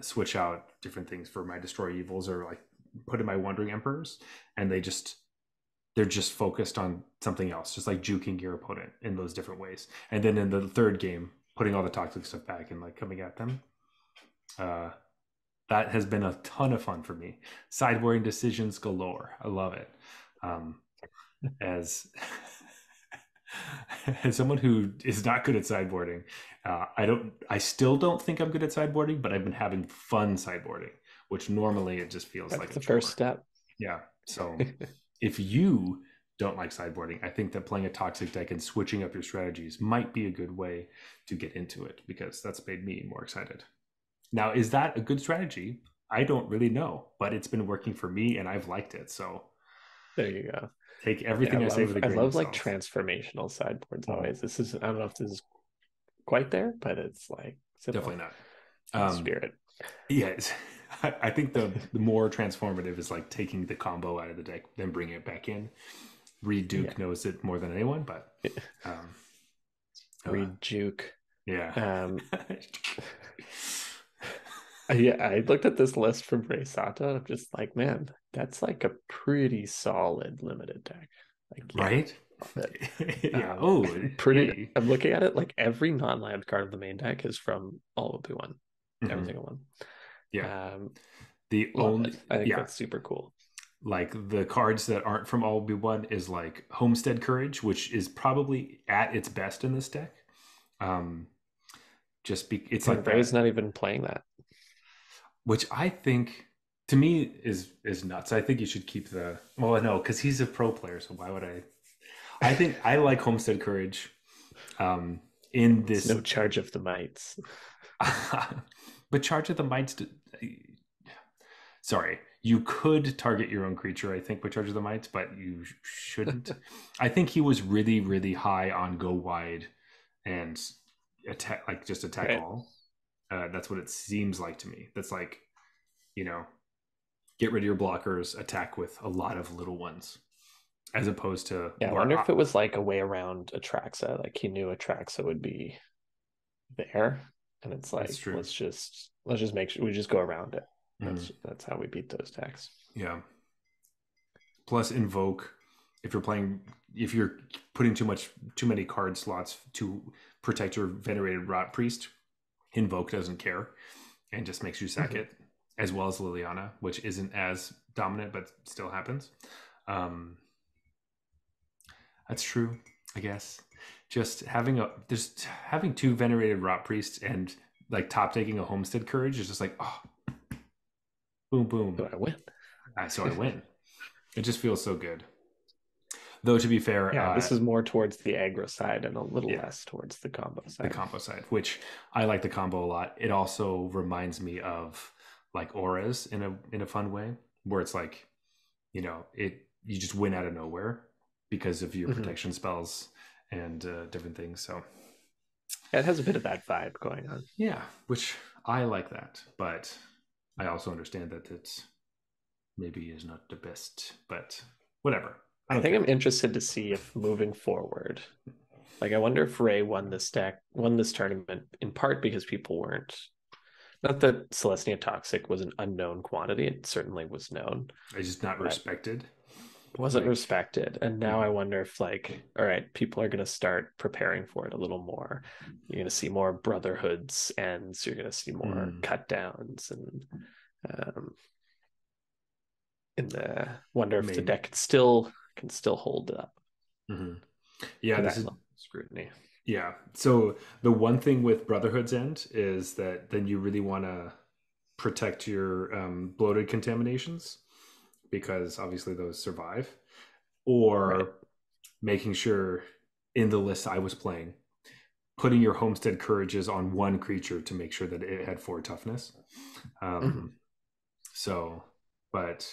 switch out different things for my destroy evils or like put in my wandering emperors, and they're just focused on something else, just like juking your opponent in those different ways. And then in the third game, putting all the toxic stuff back and like coming at them. Uh, that has been a ton of fun for me. Sideboarding decisions galore. I love it. Um, as as someone who is not good at sideboarding, I still don't think I'm good at sideboarding, but I've been having fun sideboarding, which normally it just feels That's like a the first chore. step. Yeah. So if you don't like sideboarding, I think that playing a toxic deck and switching up your strategies might be a good way to get into it because that's made me more excited. Now, is that a good strategy? I don't really know, but it's been working for me and I've liked it. So There you go. take Yeah, everything I say with a I grain of love like salt. transformational sideboards Oh, always. This is I don't know if this is quite there, but it's like definitely similar not. in spirit. Yes. I think the more transformative is like taking the combo out of the deck, then bringing it back in. Reed Yeah. Duke knows it more than anyone, but um, uh, Read Juke. yeah. Um yeah, I looked at this list from Ray Sata. I'm just like, man, that's like a pretty solid limited deck. Like, yeah, Right? love it. Yeah. Oh, Pretty. hey. I'm looking at it like every non-land card of the main deck is from all of one, every Mhm. single one. Yeah. Um, The love only, it. I think yeah, that's super cool. like the cards that aren't from All Be One is like Homestead Courage, which is probably at its best in this deck. Um, it's like And Ray's that, not even playing that. which I think to me is nuts. I think you should keep the well, no, because he's a pro player, so why would I? I think I like Homestead Courage. Um, in It's this, no charge of the mites. but Charge of the Mites. Sorry, you could target your own creature, I think, with Charge of the Mites, but you shouldn't. I think he was really, really high on go wide and attack, like just attack Right. all. That's what it seems like to me. That's like, you know, get rid of your blockers, attack with a lot of little ones, as opposed to Yeah, I where wonder if it was like a way around Atraxa. Like he knew Atraxa would be there, and it's that's like true. let's just make sure we just go around it. Mm, That's how we beat those decks. yeah. Plus invoke if you're putting too many card slots to protect your venerated rot priest, invoke doesn't care and just makes you sack Mm-hmm. it, as well as Liliana, which isn't as dominant but still happens. Um, that's true, I guess. Just having two venerated rot priests and like top taking a homestead courage is just like boom boom. So I win. So I win. It just feels so good. Though to be fair, Yeah, this is more towards the aggro side and a little yeah, less towards the combo the side. combo side, which I like the combo a lot. It also reminds me of like auras in a fun way, where it's like, you just win out of nowhere because of your Mm-hmm. protection spells and different things. So Yeah, it has a bit of that vibe going on. yeah, which I like that, but I also understand that it's maybe is not the best, but whatever. I I don't think care. I'm interested to see if moving forward, like I wonder if Ray won this tournament in part because people weren't. Not that Celestia Toxic was an unknown quantity; it certainly was known, It's just not but respected. wasn't Like, respected. And now I wonder if, like, all right, people are going to start preparing for it a little more. You're going to see more brotherhoods, and so you're going to see more mm, cut downs, and um, in the wonder if the maybe. deck can still hold up Mm-hmm. Yeah, to this that is level of scrutiny. Yeah. So the one thing with Brotherhood's End is that then you really want to protect your bloated contaminations because obviously those survive, Right. or making sure in the list I was playing, putting your Homestead Courages on one creature to make sure that it had 4 toughness. Mhm. Um, so, but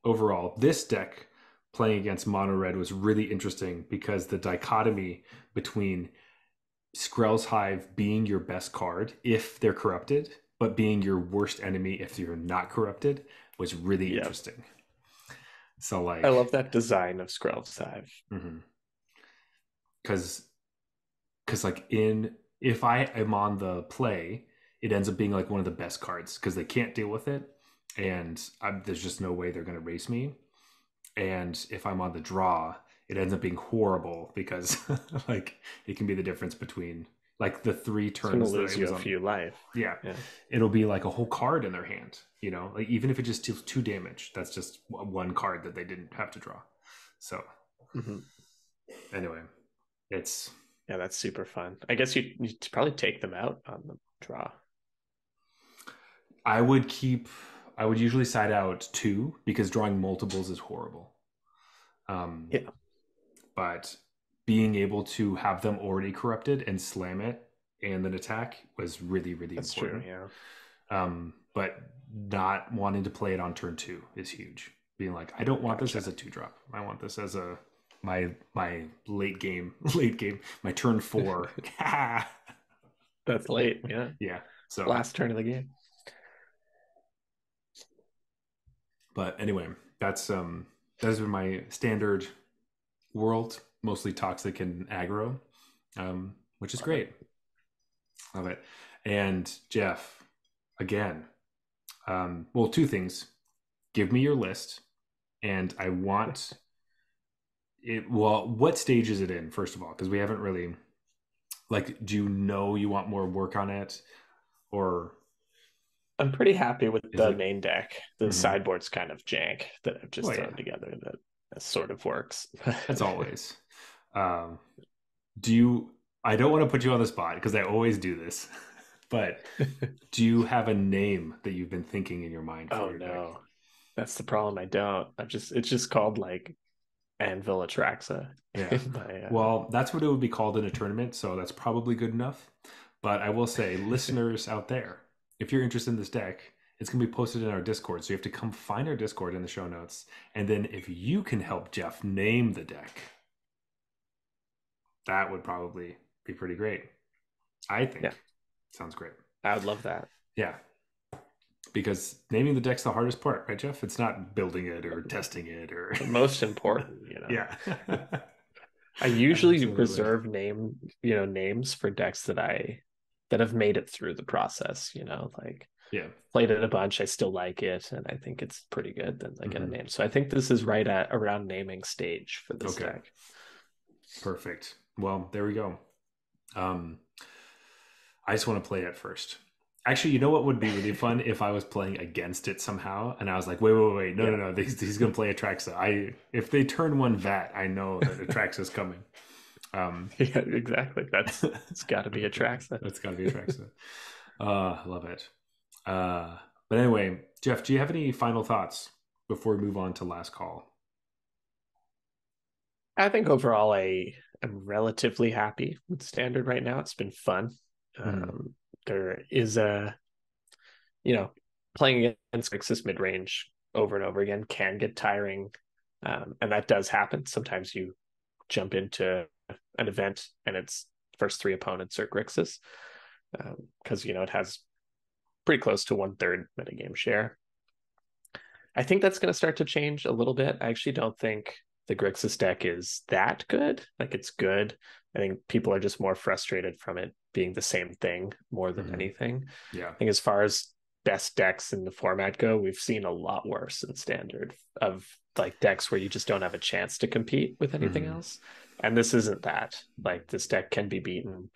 overall, this deck playing against mono red was really interesting because the dichotomy between Skrell's Hive being your best card if they're corrupted, but being your worst enemy if you're not corrupted was really Yeah. interesting. So I like, love that design of Skrell's Hive. because like in if I am on the play, it ends up being like one of the best cards because they can't deal with it, and there's just no way they're going to race me. And if I'm on the draw, it ends up being horrible because like it can be the difference between like the three It's going to turns that I lose you was a on. few life. Yeah, Yeah. it'll be like a whole card in their hand. Like even if it just deals 2 damage, that's just one card that they didn't have to draw. So Hmm. anyway, it's Yeah, that's super fun. I guess you probably take them out on the draw. I would keep. I would usually side out 2 because drawing multiples is horrible. Um, Yeah, but being able to have them already corrupted and slam it and then attack was really really that's true. important. Yeah. But not wanting to play it on turn 2 is huge. Being like, I don't want this as Gotcha. a 2-drop. I want this as a my late game late game my turn 4. That's late. Yeah. Yeah. So, Last turn of the game. but anyway, those are my standard world, mostly toxic and aggro, which is Love it. great. Love it. And Jeff, again, well, 2 things. Give me your list, and I want it. Well, what stage is it in, first of all? Because we haven't really, like, do you know you want more work on it, or I'm pretty happy with is the it? main deck. The Mm-hmm. sideboard's kind of jank that I've just Well, yeah, thrown together that sort of works. that's always. Um, do you? I don't want to put you on the spot because I always do this, but do you have a name that you've been thinking in your mind for Oh your deck? no. That's the problem. I don't. It's just called like Anvil Atraxa Yeah. in my Well, that's what it would be called in a tournament, so that's probably good enough. But I will say, listeners out there, if you're interested in this deck, it's going to be posted in our Discord. So you have to come find our Discord in the show notes. And then if you can help Jeff name the deck, that would probably be pretty great. I yeah, think. Sounds great. I would love that. Yeah. Because naming the deck's the hardest part, right, Jeff? It's not building it or testing it or. The most important, Yeah. I usually Absolutely. reserve names for decks that have made it through the process, like Yeah. played it a bunch, I still like it, and I think it's pretty good, then I get a Mm-hmm. name. So I think this is right at around naming stage for this Okay. deck. Perfect. Well, there we go. Um, I just want to play it first. Actually, you know what would be really fun if I was playing against it somehow, and I was like, wait, no, Yeah. no, no, he's going to play Atraxa. If they turn one vat, I know that Atraxa's coming. Um, Yeah, exactly. It's got to be a track set. that's got to be Atraxa. Love it. Uh, but anyway, Jeff, do you have any final thoughts before we move on to last call? I think overall I am relatively happy with standard right now. It's been fun. Mm-hmm. There is you know, playing against Grixis mid range over and over again can get tiring. And that does happen. Sometimes you jump into an event and its first 3 opponents are Grixis because, it has pretty close to 1/3 metagame share. I think that's going to start to change a little bit. I actually don't think the Grixis deck is that good. Like it's good. I think people are just more frustrated from it being the same thing more than Mm-hmm. anything. Yeah. I think as far as best decks in the format go, we've seen a lot worse in standard of like decks where you just don't have a chance to compete with anything Mm-hmm. else. And this isn't that. Like this deck can be beaten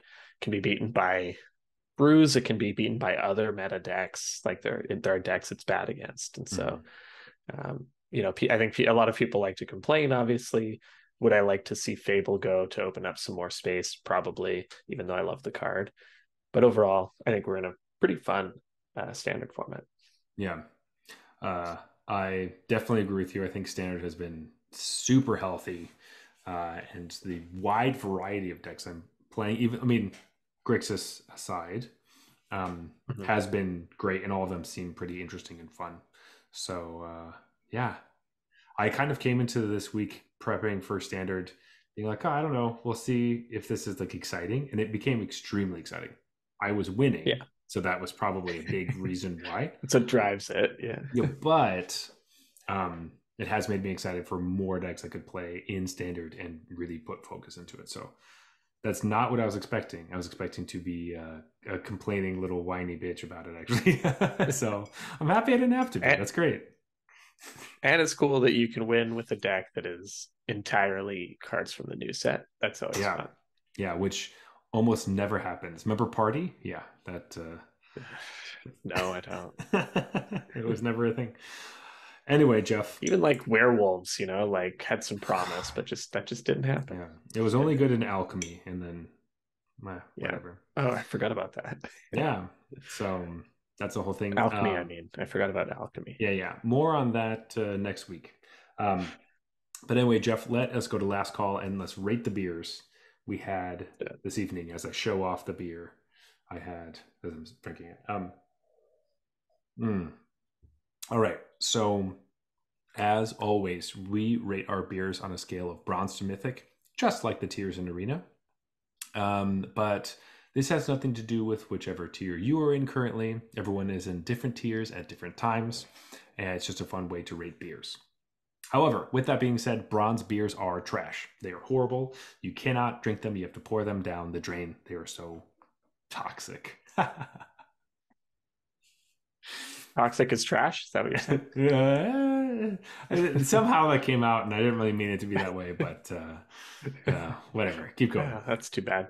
by brews, it can be beaten by other meta decks. Like there are decks it's bad against. And Mm-hmm. so I think a lot of people like to complain, obviously, Would I like to see Fable go to open up some more space? Probably, even though I love the card. But overall, I think we're in a pretty fun standard format. Yeah. Uh, I definitely agree with you. I think standard has been super healthy, and the wide variety of decks I'm playing, even I mean, Grixis aside, Mhm. has been great, and all of them seem pretty interesting and fun. So yeah, I kind of came into this week prepping for standard, being like, oh, I don't know, we'll see if this is like exciting, and it became extremely exciting. I was winning, Yeah, so that was probably a big reason why. that's what drives it. Yeah. Yeah, but it has made me excited for more decks I could play in standard and really put focus into it. So that's not what I was expecting. I was expecting to be a complaining little whiny bitch about it, actually. So I'm happy I didn't have to be. and, That's great. and it's cool that you can win with a deck that is entirely cards from the new set. That's always Yeah, fun. yeah, which almost never happens. Remember Party? Yeah, that No, I don't. it was never a thing. Anyway, Jeff. Even like werewolves, like had some promise, but just that just didn't happen. Yeah, it was only good in alchemy, and then Yeah. whatever. Oh, I forgot about that. Yeah, so that's the whole thing. Alchemy, I mean. I forgot about alchemy. Yeah, yeah. More on that next week. Um, but anyway, Jeff, let us go to last call and let's rate the beers we had Yeah. this evening as I show off the beer I had as I'm drinking it. Mm. All right. So, as always, we rate our beers on a scale of bronze to mythic, just like the tiers in Arena. But this has nothing to do with whichever tier you are in currently. Everyone is in different tiers at different times, and it's just a fun way to rate beers. However, with that being said, bronze beers are trash. They are horrible. You cannot drink them. You have to pour them down the drain. They are so toxic. Toxic is trash. Is that what you're saying? Somehow that came out, and I didn't really mean it to be that way, but whatever. Keep going. That's too bad.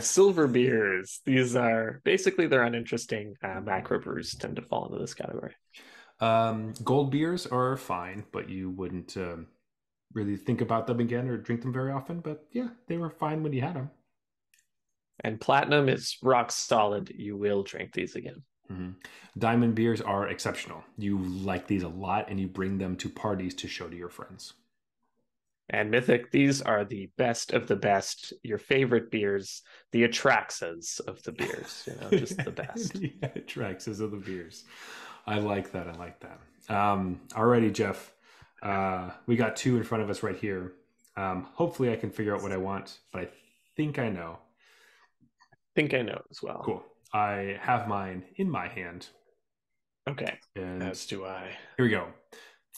Silver beers. These are basically they're uninteresting. Macro brews tend to fall into this category. Gold beers are fine, but you wouldn't really think about them again or drink them very often. But yeah, they were fine when you had them. And platinum is rock solid. You will drink these again. Mm-hmm. Diamond beers are exceptional. You like these a lot, and you bring them to parties to show to your friends. And Mythic, these are the best of the best. Your favorite beers, the Atraxas of the beers. Just the best. The Traxxas of the beers. I like that. I like that. Alrighty, Jeff. We got two in front of us right here. Hopefully, I can figure out what I want, but I think I know. Think I know as well. Cool. I have mine in my hand. Okay. And As do I. here we go.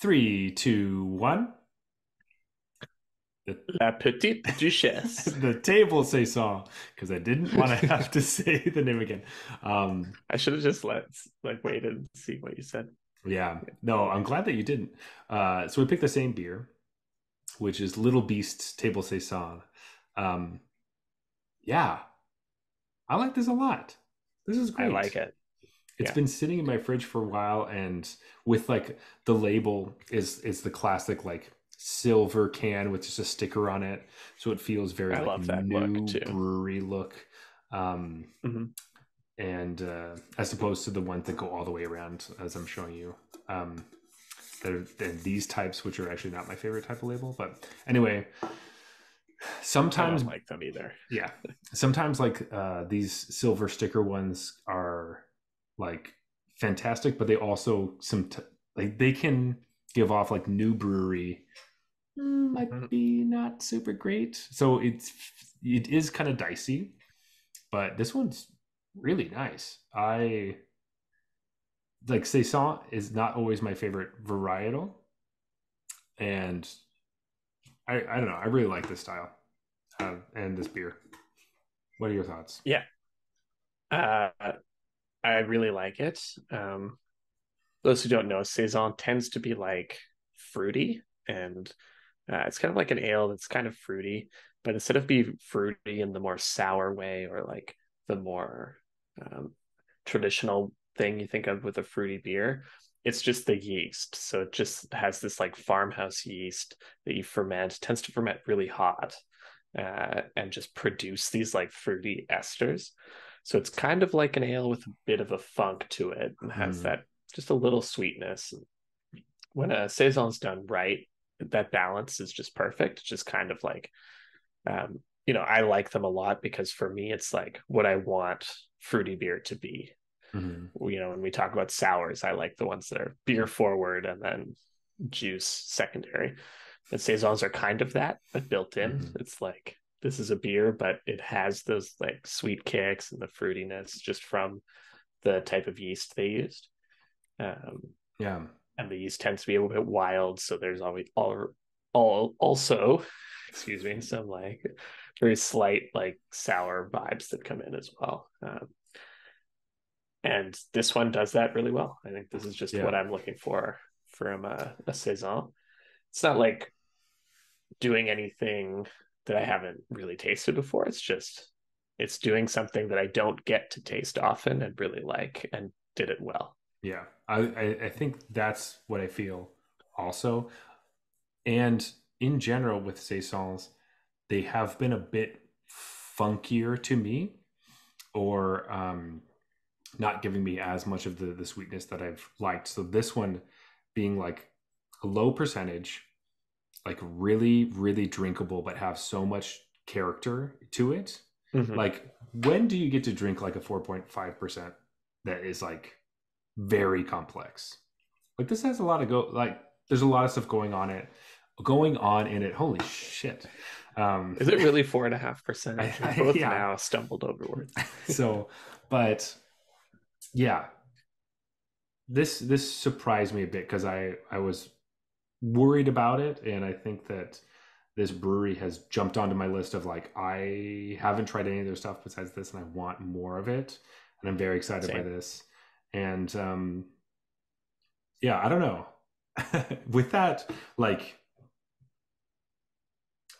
3, 2, 1. La Petite Duchesse. The table say song because I didn't want to have to say the name again. I should have just waited and see what you said. Yeah, no, I'm glad that you didn't. So we picked the same beer, which is Little Beast's Table Say Song. Yeah, I like this a lot. This is I great. like it. It's been sitting in my fridge for a while, and with like the label is the classic like silver can with just a sticker on it, so it feels very I like love that new look too. brewery look. Mm-hmm. And as opposed to the ones that go all the way around, as I'm showing you, these types, which are actually not my favorite type of label. But anyway, sometimes I don't like them either. Yeah, sometimes like these silver sticker ones are like fantastic, but they also like they can give off like new brewery might be not super great. So it is kind of dicey, but this one's really nice. I like Saison is not always my favorite varietal, and I don't know. I really like this style and this beer. What are your thoughts? Yeah. Uh, I really like it. Those who don't know, Saison tends to be like fruity, and it's kind of like an ale that's kind of fruity, but instead of being fruity in the more sour way or like the more traditional thing you think of with a fruity beer, it's just the yeast. So it just has this like farmhouse yeast that you ferment, tends to ferment really hot, and just produce these like fruity esters. So it's kind of like an ale with a bit of a funk to it and has Mm, that just a little sweetness. When a saison's done right, that balance is just perfect. It's just kind of like, I like them a lot because for me, it's like what I want fruity beer to be. mm, When we talk about sours, I like the ones that are beer forward and then juice secondary. And saisons are kind of that, but built in. mm. It's like this is a beer, but it has those like sweet kicks and the fruitiness just from the type of yeast they used. Um, Yeah. and the yeast tends to be a little bit wild, so there's always all also, excuse me, some like very slight like sour vibes that come in as well. And this one does that really well. I think this is just Yeah. what I'm looking for from a saison. It's not like doing anything that I haven't really tasted before. It's doing something that I don't get to taste often and really like, and did it well. Yeah. I think that's what I feel also. And in general, with saisons, they have been a bit funkier to me, or not giving me as much of the sweetness that I've liked. So this one being like a low percentage, like really, really drinkable, but have so much character to it. Mm-hmm. Like, when do you get to drink like a 4.5% that is like very complex? Like, this has a lot of there's a lot of stuff going on in it. Holy shit. Um, Is it really 4.5%? We both yeah. now stumbled over words. So, but yeah, this surprised me a bit because I was worried about it, and I think that this brewery has jumped onto my list of like, I haven't tried any of their stuff besides this, and I want more of it, and I'm very excited by Same. this. And yeah, I don't know. With that, like,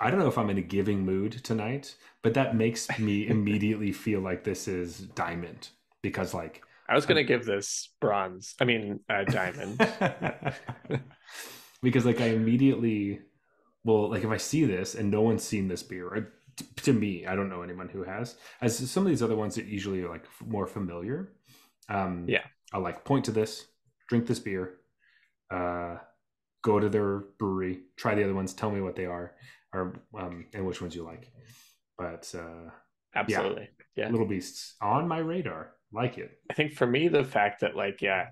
I don't know if I'm in a giving mood tonight, but that makes me immediately feel like this is diamond, because like I was I'm gonna give this bronze. I mean, diamond. because like I immediately, well, like if I see this and no one's seen this beer, or to me, I don't know anyone who has, as some of these other ones that usually are like more familiar. um Yeah, I'll like point to this, drink this beer, uh go to their brewery, try the other ones, tell me what they are, or and which ones you like. But yeah, absolutely. Yeah. Little Beasts on my radar. Like it. I think for me, the fact that like, yeah,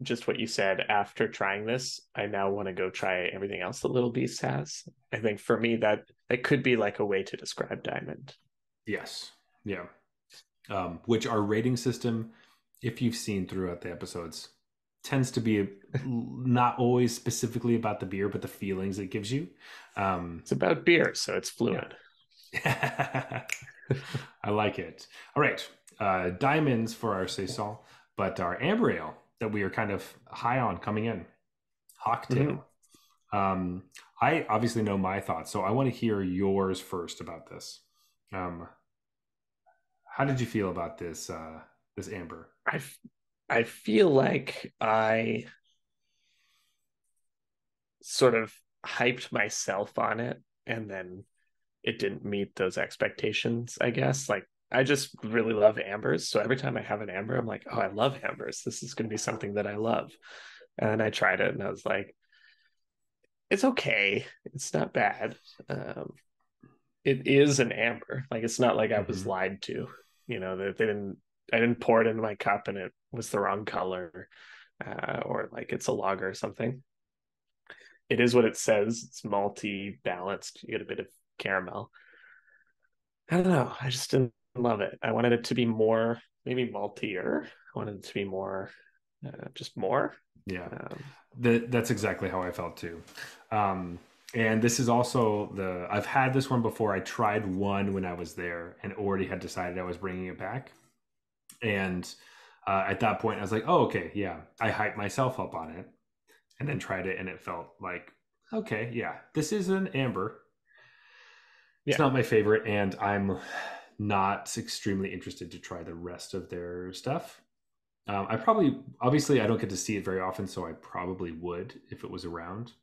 just what you said, after trying this, I now want to go try everything else that Little Beast has. I think for me that could be like a way to describe Diamond. Yes. Yeah. Which our rating system, if you've seen throughout the episodes, tends to be not always specifically about the beer, but the feelings it gives you. It's about beer, so it's Yeah. fluid. I like it. All right. Diamonds for our saison, but our amber ale that we are kind of high on coming in, Mm-hmm. Hawktail. Um, I obviously know my thoughts, so I want to hear yours first about this. Um, how did you feel about this amber? I I feel like I sort of hyped myself on it, and then it didn't meet those expectations, I guess. Like I just really love ambers. So every time I have an amber, I'm like, oh, I love ambers. This is going to be something that I love. And then I tried it and I was like, it's okay. It's not bad. Um, it is an amber. Like it's not like I was Mm-hmm. lied to. I didn't pour it into my cup and it was the wrong color, or like it's a lager or something. It is what it says. It's malty, balanced. You get a bit of caramel. I don't know. I just didn't love it. I wanted it to be more, maybe maltier. I wanted it to be more, just more. Yeah, Um, that's exactly how I felt too. Um, and this is also I've had this one before. I tried one when I was there and already had decided I was bringing it back. And at that point, I was like, oh, okay, yeah. I hyped myself up on it and then tried it, and it felt like, okay, yeah, this is an amber. It's yeah, not my favorite, and I'm not extremely interested to try the rest of their stuff. I probably, obviously, I don't get to see it very often, so I probably would if it was around.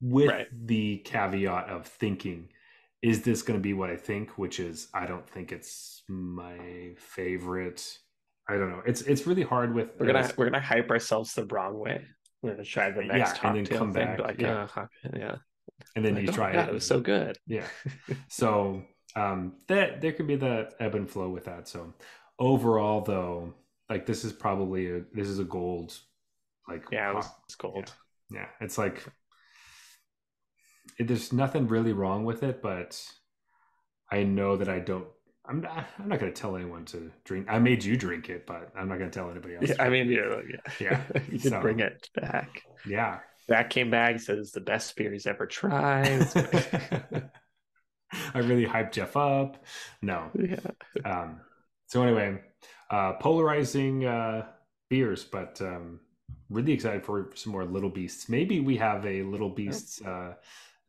With Right. the caveat of thinking, is this going to be what I think? Which is, I don't think it's my favorite. I don't know. It's really hard with We're gonna hype ourselves the wrong way. We're gonna try the next yeah, and then cocktail come thing, be back, like, yeah, yeah, and then like, you oh my try god, it, it was and so good. yeah. So that there could be the ebb and flow with that. So overall, though, like this is a gold like Yeah, it was hot. Yeah, cold. yeah. It's like there's nothing really wrong with it, but I know that I don't. I'm not going to tell anyone to drink. I made you drink it, but I'm not going to tell anybody else Yeah, to I drink mean, it. yeah, Yeah. you did So bring it back. yeah. Back came back, said it's the best beer he's ever tried. I really hyped Jeff up. No. Yeah. Um, so anyway, polarizing beers, but really excited for some more Little Beasts. Maybe we have a Little Beasts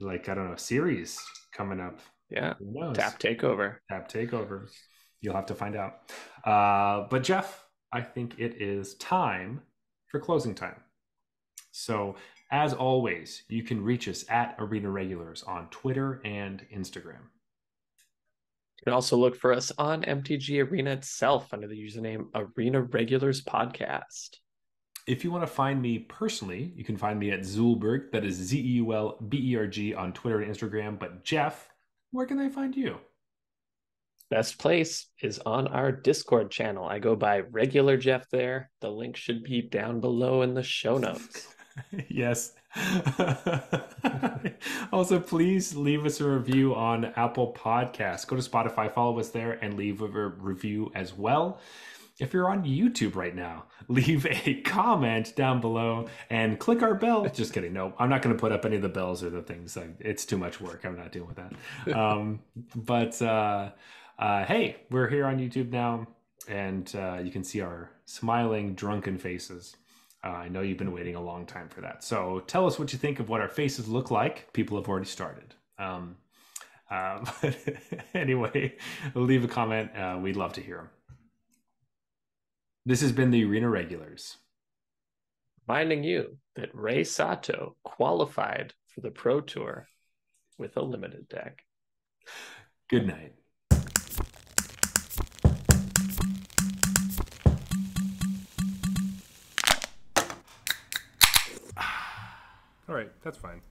like I don't know series coming up. Yeah. Who knows? Tap takeover. Tap takeover. You'll have to find out. But Jeff, I think it is time for closing time. So as always, you can reach us at Arena Regulars on Twitter and Instagram. You can also look for us on MTG Arena itself under the username Arena Regulars Podcast. If you want to find me personally, you can find me at Zulberg. That is Zeulberg on Twitter and Instagram. But Jeff, where can I find you? Best place is on our Discord channel. I go by Regular Jeff there. The link should be down below in the show notes. Yes. Also, please leave us a review on Apple Podcasts. Go to Spotify, follow us there, and leave a review as well. If you're on YouTube right now, leave a comment down below and click our bell. Just kidding. No, I'm not going to put up any of the bells or the things. It's too much work. I'm not dealing with that. But hey, we're here on YouTube now, and you can see our smiling, drunken faces. I know you've been waiting a long time for that. So tell us what you think of what our faces look like. People have already started. But anyway, leave a comment. We'd love to hear them. This has been the Arena Regulars. Reminding you that Ray Sato qualified for the Pro Tour with a limited deck. Good night. All right, that's fine.